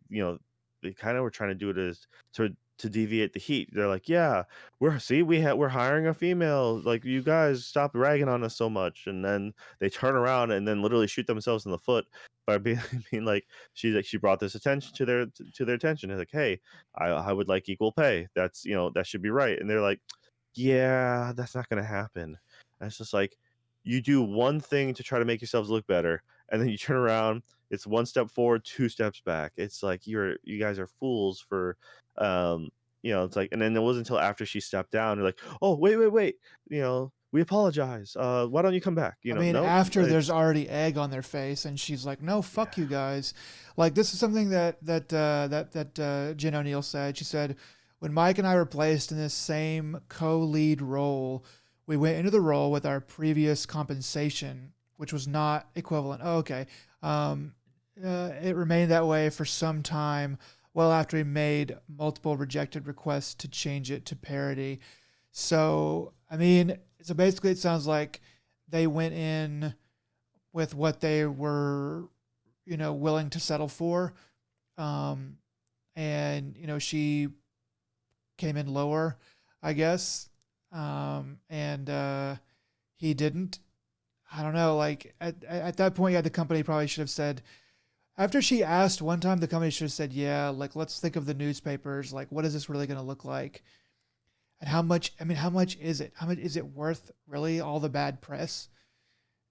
kind of were trying to do it as to deviate the heat. They're like, "Yeah, we're hiring a female. Like, you guys stop ragging on us so much." And then they turn around and then literally shoot themselves in the foot by being, being like, she brought this attention to their attention. It's like, "Hey, I would like equal pay. That's that should be right." And they're like, "Yeah, that's not gonna happen." And it's just like, you do one thing to try to make yourselves look better, and then you turn around, it's one step forward, two steps back. It's like you guys are fools for um it's like, and then it wasn't until after she stepped down, they're like, "Oh, wait, we apologize, why don't you come back?" I mean, Nope, after there's it's already egg on their face, and she's like, "No, fuck you yeah. guys." Like this is something that Jen O'Neill said. She said, "When Mike and I were placed in this same co-lead role, we went into the role with our previous compensation, which was not equivalent." Oh, okay. Um, it remained that way for some time. Well, after we made multiple rejected requests to change it to parity. So, I mean, so basically, it sounds like they went in with what they were, willing to settle for. Um, and, she came in lower, I guess. And he didn't. I don't know, like at that point, yeah, the company probably should have said, after she asked one time, the company should have said, yeah, like let's think of the newspapers, like what is this really going to look like, and how much? I mean, how much is it? How much is it worth? Really, all the bad press?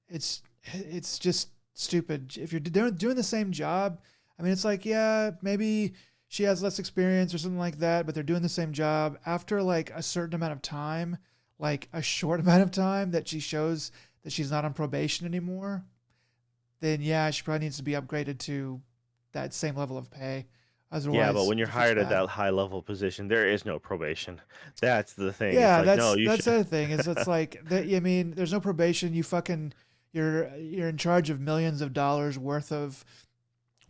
It's just stupid. If you're doing the same job, I mean, it's like, yeah, maybe she has less experience or something like that, but they're doing the same job after like a certain amount of time, like a short amount of time that she shows that she's not on probation anymore, then yeah, she probably needs to be upgraded to that same level of pay. Yeah, but Otherwise, when you're it's just hired at bad. that high level position, there is no probation. That's the thing. It's Yeah, like, no, you that's should. the other thing is it's like that. I mean, there's no probation. You fucking you're in charge of millions of dollars worth of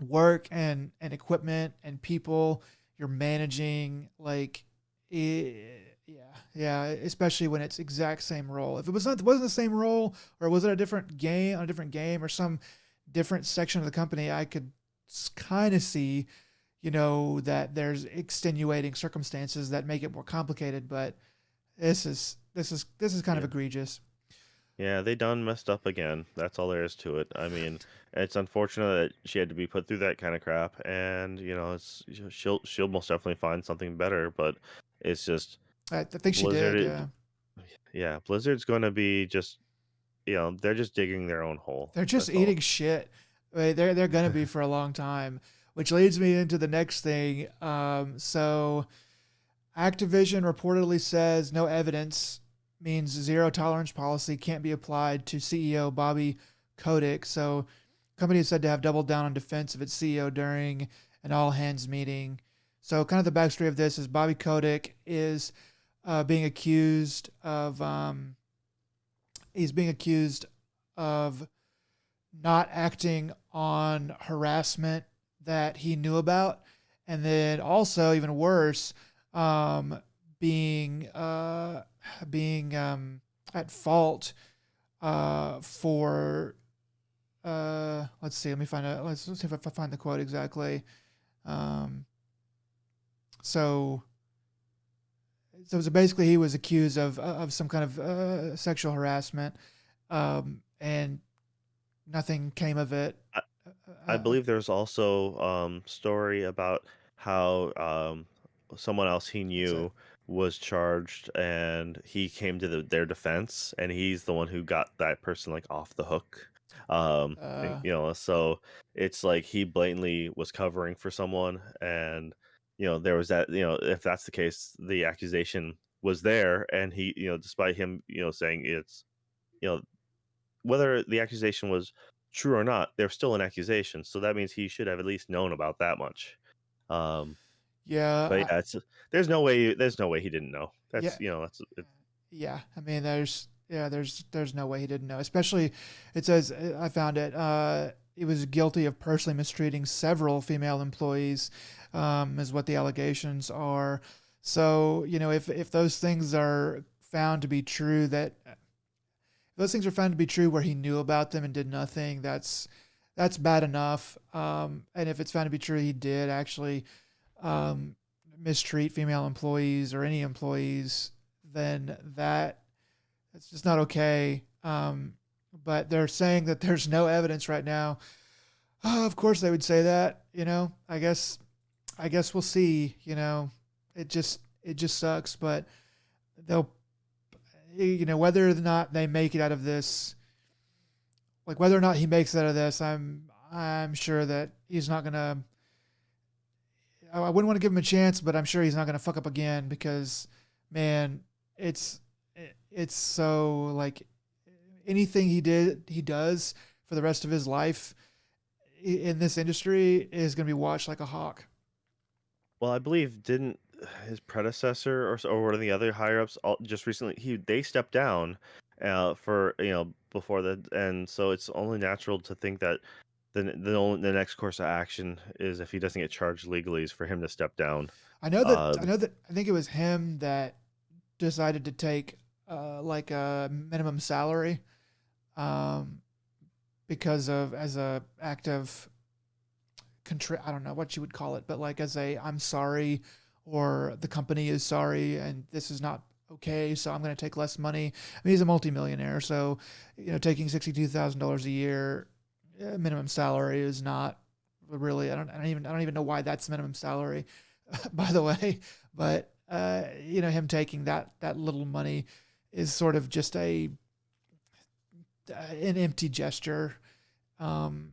work and equipment and people. You're managing like, yeah. Especially when it's exact same role. If it wasn't the same role, or was it a different game on a different game or some different section of the company, I could kind of see, that there's extenuating circumstances that make it more complicated. But this is kind of Yeah. egregious. Yeah, they done messed up again. That's all there is to it. I mean, it's unfortunate that she had to be put through that kind of crap, and it's she'll most definitely find something better. But it's just I think she Blizzard. did. Yeah, Yeah, Blizzard's going to be just they're just digging their own hole. they're just That's all. eating shit. They're gonna be for a long time, which leads me into the next thing. So Activision reportedly says no evidence means zero tolerance policy can't be applied to CEO Bobby Kotick. So company is said to have doubled down on defense of its CEO during an all hands meeting. So kind of the backstory of this is Bobby Kotick is being accused of he's being accused of not acting on harassment that he knew about, and then also even worse, um, being at fault for let's see, let me find out. Let's see if I find the quote exactly. Um, so so basically he was accused of some kind of sexual harassment, and nothing came of it. I, Uh, I uh, believe there's also story about how someone else he what's that? knew was charged, and he came to their defense, and he's the one who got that person like off the hook. Uh, So it's like he blatantly was covering for someone, and there was that. If that's the case, the accusation was there, and he, despite him, saying it's, you know, whether the accusation was true or not, there's still an accusation. So that means he should have at least known about that much. Um, yeah, but yeah, it's there's no way he didn't know. yeah, That's it. yeah. I mean, there's no way he didn't know. Especially, it says I found it. He was guilty of personally mistreating several female employees, is what the allegations are. So if those things are found to be true, that if those things are found to be true where he knew about them and did nothing, that's bad enough. And if it's found to be true he did actually um, mistreat female employees or any employees, then that's just not okay. But they're saying that there's no evidence right now. Of course, they would say that. I guess we'll see. It just sucks, but they'll, whether or not they make it out of this, like whether or not he makes it out of this, I'm sure that he's not gonna. I wouldn't want to give him a chance, but I'm sure he's not gonna fuck up again because, man, it's it's so like anything he does for the rest of his life in this industry is going to be watched like a hawk. Well, I believe didn't his predecessor or one of the other higher ups just recently they stepped down for before that, and so it's only natural to think that the next course of action is, if he doesn't get charged legally, is for him to step down. I Um, know that I think it was him that decided to take like a minimum salary, um, because of as a act of I don't know what you would call it, but like as a I'm sorry, or the company is sorry, and this is not okay, so I'm going to take less money. I mean, he's a multimillionaire, so taking $62,000 a year minimum salary is not really. I don't even know why that's minimum salary, by the way. But him taking that little money is sort of just an empty gesture. Um,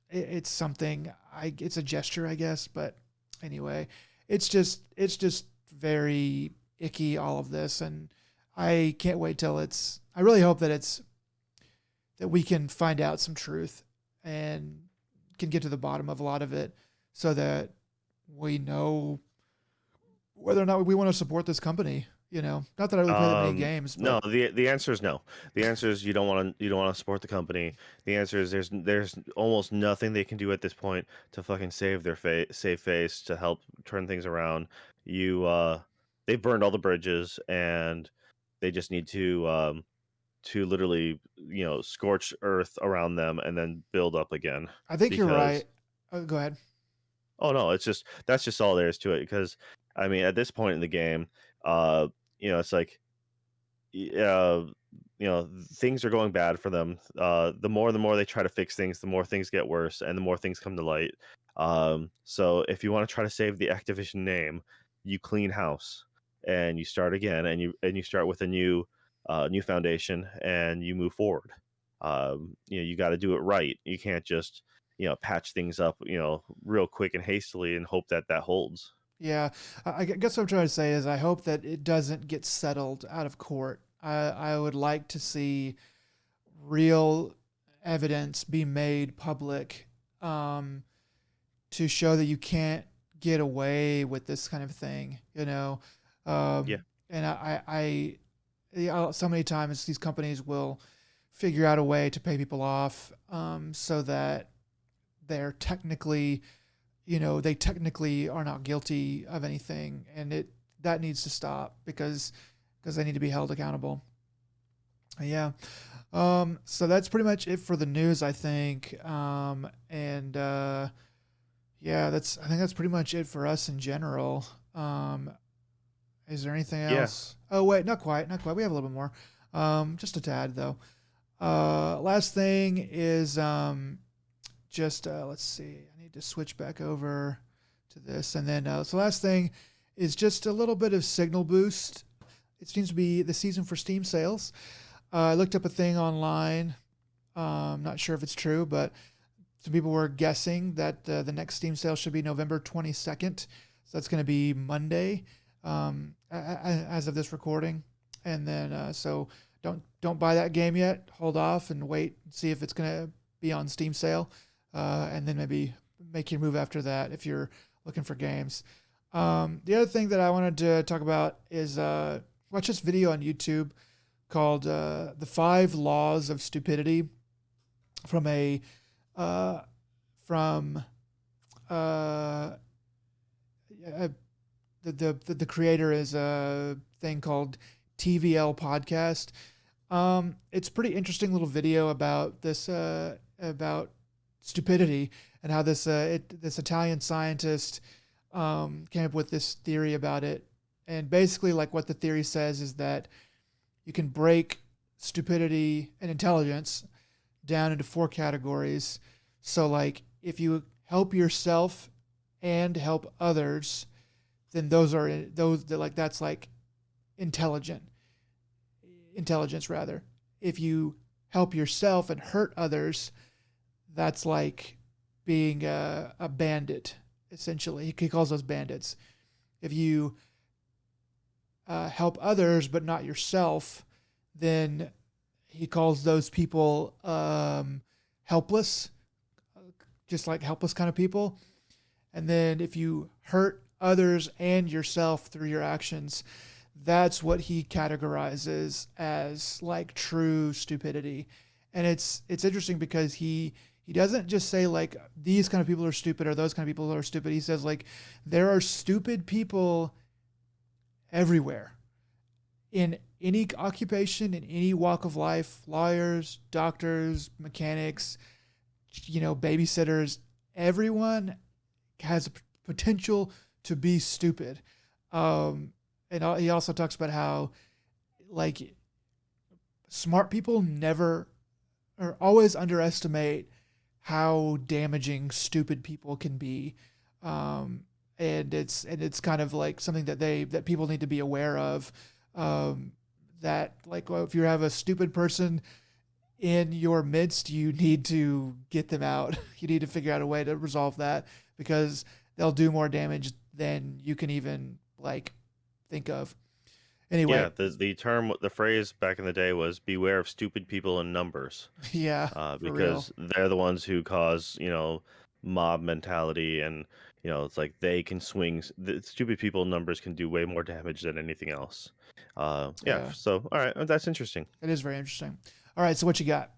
it's something. It's a gesture, I guess. But anyway, it's just very icky, all of this, and I can't wait till it's. I really hope that we can find out some truth and can get to the bottom of a lot of it, so that we know whether or not we want to support this company. Not that I really play that many games, No, but the answer is no. The answer is you don't want to support the company. The answer is there's almost nothing they can do at this point to fucking save face, to help turn things around. You they've burned all the bridges, and they just need to literally, scorch earth around them and then build up again. I think you're Because right. Go ahead. oh no, that's just all there is to it. Because I mean, at this point in the game, uh, it's like, uh, things are going bad for them. The more they try to fix things, the more things get worse, and the more things come to light. So if you want to try to save the Activision name, you clean house and you start again, and you start with a new foundation, and you move forward. You got to do it right. You can't just patch things up real quick and hastily and hope that that holds. Yeah, I guess what I'm trying to say is I hope that it doesn't get settled out of court. I would like to see real evidence be made public, um, to show that you can't get away with this kind of thing. Yeah, And so many times these companies will figure out a way to pay people off, so that they're technically, they technically are not guilty of anything, and that needs to stop because they need to be held accountable. Yeah. So that's pretty much it for the news, I think. And yeah, I think that's pretty much it for us in general. Is there anything yeah, else? Oh wait, not quite, not quite. We have a little bit more. Just a tad though. Last thing is just let's see. I need to switch back over to this, and then so last thing is just a little bit of signal boost. It seems to be the season for Steam sales. I looked up a thing online. Not sure if it's true, but some people were guessing that the next Steam sale should be November 22nd. So that's going to be Monday, as of this recording. And then so don't buy that game yet. Hold off and wait and see if it's going to be on Steam sale, and then maybe make your move after that if you're looking for games. The other thing that I wanted to talk about is watch this video on YouTube called "The 5 Laws of Stupidity" from a from the creator is a thing called TVL podcast. It's a pretty interesting little video about this about stupidity and how this Italian scientist came up with this theory about it. And basically, like what the theory says is that you can break stupidity and intelligence down into 4 categories. So, like, if you help yourself and help others, then that's like intelligence rather. If you help yourself and hurt others, that's like being a bandit. Essentially, he calls those bandits. If you help others but not yourself, then he calls those people helpless, just like helpless kind of people. And then if you hurt others and yourself through your actions, that's what he categorizes as like true stupidity. And it's interesting because he doesn't just say like these kind of people are stupid or those kind of people are stupid. He says like there are stupid people everywhere, in any occupation, in any walk of life: lawyers, doctors, mechanics, babysitters. Everyone has a potential to be stupid. he also talks about how like smart people never or always underestimate how damaging stupid people can be. Um, and it's kind of like something that people need to be aware of. Um, that like well, if you have a stupid person in your midst, you need to get them out. You need to figure out a way to resolve that because they'll do more damage than you can even like think of. Anyway, Yeah, the phrase back in the day was "beware of stupid people in numbers," yeah, for real. because they're the ones who cause, mob mentality, and it's like they can swing. The stupid people in numbers can do way more damage than anything else. Yeah. Yeah, So, all right, that's interesting. it is very interesting. All right, so what you got?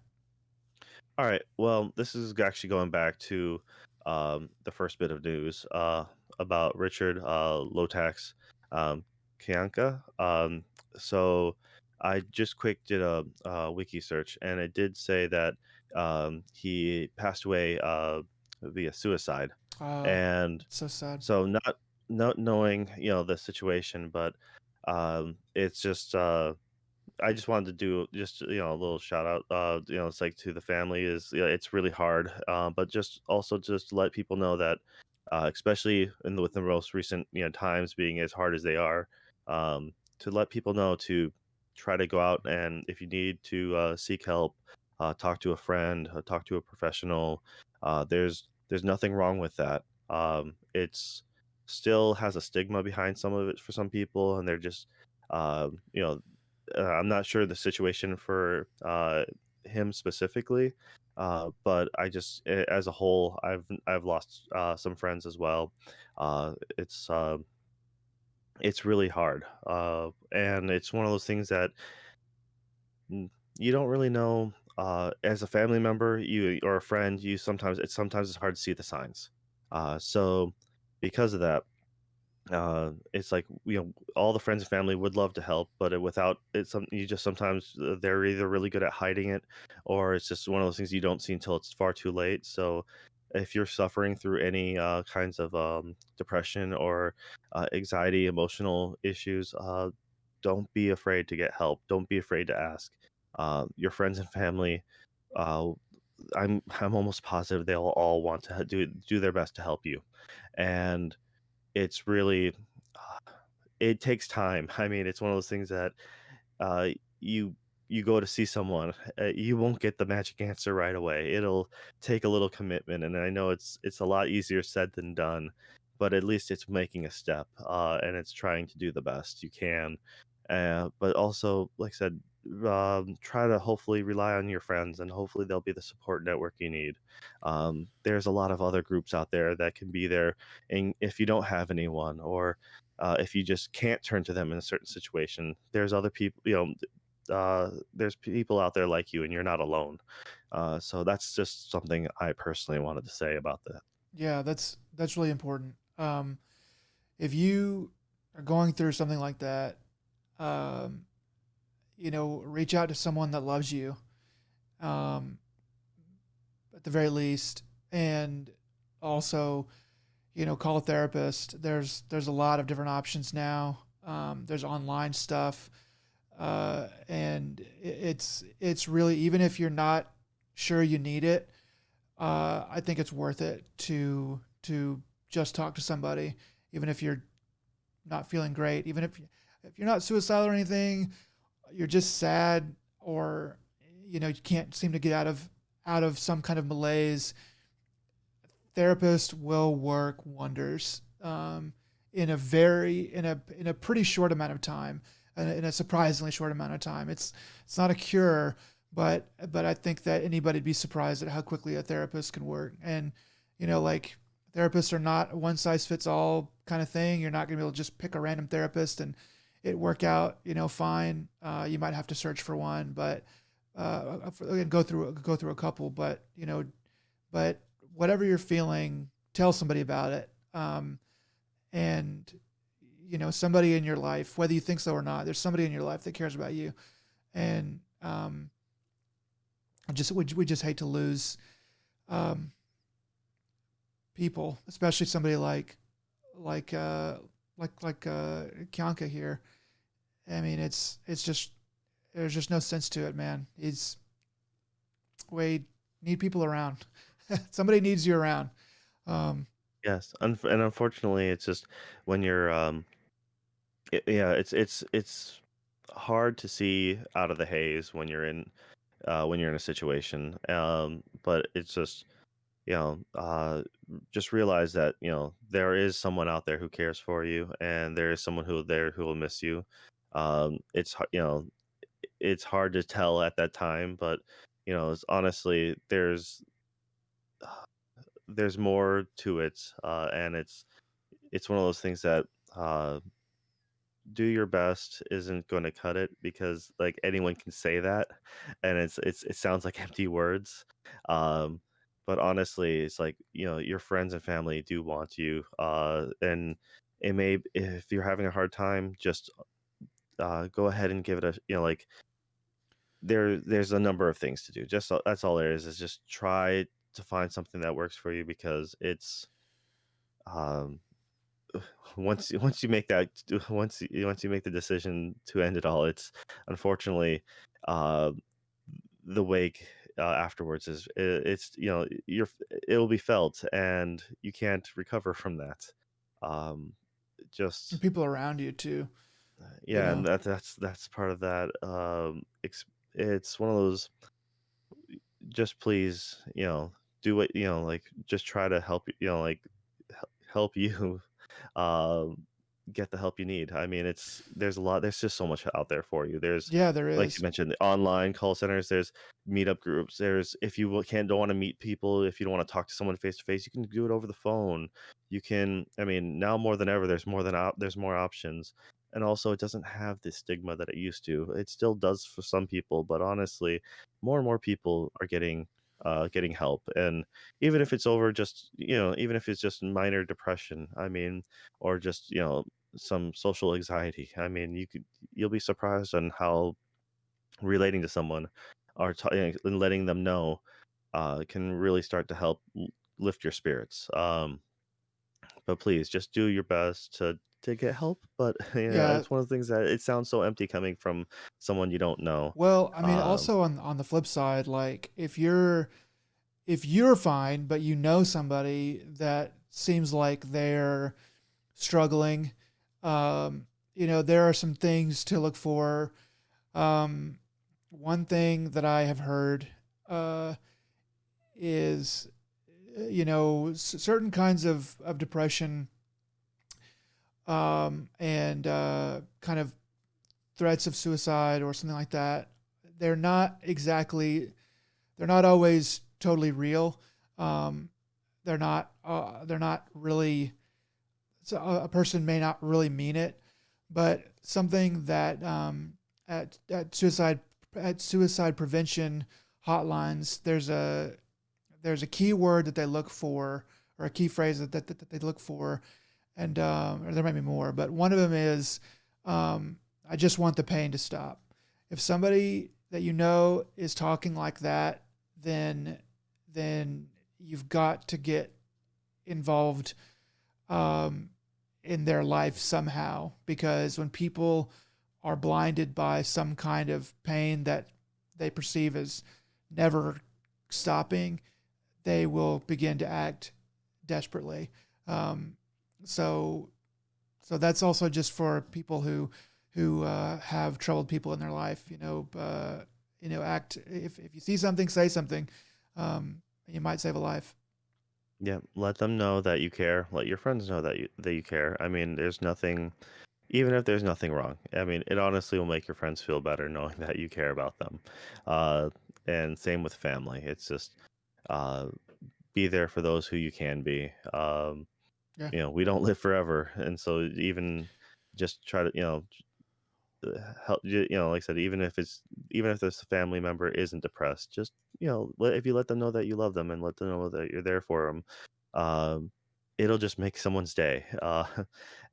All right. Well, this is actually going back to the first bit of news about Richard Lotax um, Kianka. So I just quick did a wiki search, and it did say that he passed away via suicide. And It's so sad. so not knowing the situation, but it's just I just wanted to do just a little shout out. It's like to the family is it's really hard, but just also just let people know that, especially with the most recent times being as hard as they are, to let people know to try to go out, and if you need to seek help, talk to a friend, talk to a professional. There's nothing wrong with that. It's still has a stigma behind some of it for some people, and they're just I'm not sure the situation for him specifically, but as a whole, I've lost some friends as well. Uh, it's uh, it's really hard, and it's one of those things that you don't really know. As a family member, you or a friend, you sometimes it's hard to see the signs. So because of that, it's like all the friends and family would love to help, but without it, you just sometimes they're either really good at hiding it, or it's just one of those things you don't see until it's far too late. So if you're suffering through any kinds of depression or anxiety, emotional issues, don't be afraid to get help. Don't be afraid to ask your friends and family. uh, I'm almost positive they'll all want to do their best to help you. And it's really it takes time. I mean, it's one of those things that uh, you you go to see someone, you won't get the magic answer right away. It'll take a little commitment, and I know it's a lot easier said than done, but at least it's making a step, and it's trying to do the best you can. But also, like I said, try to hopefully rely on your friends, and hopefully they'll be the support network you need. There's a lot of other groups out there that can be there, and if you don't have anyone, or if you just can't turn to them in a certain situation, there's other people. There's people out there like you, and you're not alone. So that's just something I personally wanted to say about that. Yeah, that's really important. If you are going through something like that, um, reach out to someone that loves you, um, at the very least, and also, call a therapist. There's a lot of different options now. There's online stuff, and it's really even if you're not sure you need it, I think it's worth it to just talk to somebody, even if you're not feeling great, even if you're not suicidal or anything, you're just sad or you can't seem to get out of some kind of malaise. Therapist will work wonders, in a pretty short amount of time, in a surprisingly short amount of time. It's not a cure, but I think that anybody'd be surprised at how quickly a therapist can work. And like therapists are not a one size fits all kind of thing. You're not going to be able to just pick a random therapist and it work out fine. You might have to search for one, but and go through a couple. But whatever you're feeling, tell somebody about it. And somebody in your life, whether you think so or not, there's somebody in your life that cares about you. And we just hate to lose um, people, especially somebody like Kyanka here. I mean, it's just there's just no sense to it, man. It's we need people around. Somebody needs you around. Um, Yes, and unfortunately, it's just when you're yeah, it's hard to see out of the haze when you're in a situation. But it's just you know, just realize that there is someone out there who cares for you, and there is someone who will miss you. It's hard to tell at that time, but it's honestly there's more to it, and it's one of those things that uh, do your best isn't going to cut it because like anyone can say that, and it sounds like empty words. Um, but honestly, it's like your friends and family do want you, and it may if you're having a hard time, just go ahead and give it a like there's a number of things to do. That's all there is just try to find something that works for you because it's um once you make that once you make the decision to end it all, it's unfortunately uh the wake afterwards it's it'll be felt and you can't recover from that. um and just people around you too. You yeah, and know. that's part of that. It's one of those, just please, do what like just try to help like help you um, get the help you need. I mean, there's just so much out there for you. There's, Yeah, there like you is. mentioned, the online call centers. There's meetup groups. There's if you don't want to meet people, if you don't want to talk to someone face to face, you can do it over the phone. You can. I mean, now more than ever, there's more options, and also it doesn't have the stigma that it used to. It still does for some people, but honestly, more and more people are getting help, and even if it's over just even if it's just minor depression, I mean, or just some social anxiety. I mean, you'll be surprised on how relating to someone and letting them know can really start to help lift your spirits. But please just do your best to get help. But Yeah. it's one of the things that it sounds so empty coming from someone you don't know. Well, I mean, Um, also on the flip side, like if you're fine, but you know somebody that seems like they're struggling, um, there are some things to look for. Um, One thing that I have heard is, certain kinds of depression and kind of threats of suicide or something like that. They're not exactly, they're not always totally real. Um, they're not really, so a person may not really mean it, but something that at suicide prevention hotlines, there's a key word that they look for, or a key phrase that they look for, and or there might be more, but one of them is, I just want the pain to stop. If somebody that you know is talking like that, then you've got to get involved um, in their life somehow, because when people are blinded by some kind of pain that they perceive as never stopping, they will begin to act desperately. Um, so so that's also just for people who have troubled people in their life. Act, if you see something, say something. You might save a life. yeah, let them know that you care. Let your friends know that you care. I mean, there's nothing. Even if there's nothing wrong, I mean, it honestly will make your friends feel better knowing that you care about them. Uh, and same with family. It's just uh, be there for those who you can be. Yeah, We don't live forever, and so even just try to help. Like I said, even if this family member isn't depressed, just if you let them know that you love them and let them know that you're there for them, um, it'll just make someone's day.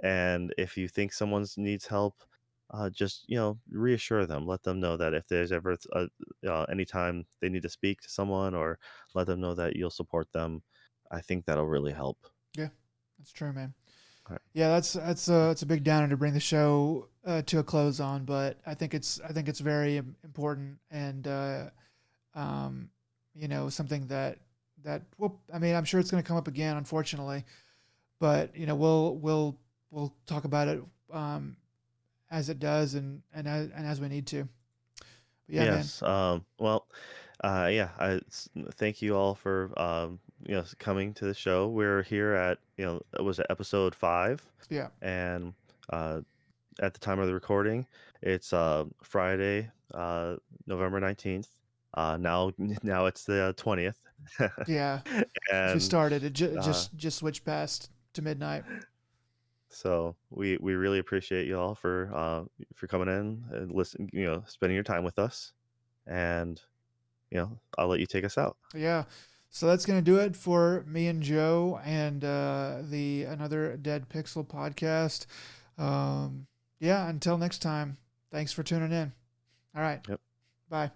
And if you think someone needs help, just reassure them. Let them know that if there's ever anytime they need to speak to someone, or let them know that you'll support them. I think that'll really help. yeah, that's true, man. Yeah, that's a big downer to bring the show to a close on, but I think it's very important and um, something that well, I mean, I'm sure it's going to come up again, unfortunately, but we'll talk about it um, as it does and as we need to. But yeah, man. Yes. Well, yeah. Thank you all for coming to the show. We're here at it was episode 5, Yeah. and at the time of the recording, it's Friday, November 19th. Now now it's the 20th, Yeah. As we and started, it uh, just switched past to midnight. so we really appreciate you all for coming in and listen, spending your time with us, and I'll let you take us out. Yeah. So that's going to do it for me and Joe and the Another Dead Pixel podcast. Yeah, until next time, thanks for tuning in. All right. Yep. Bye.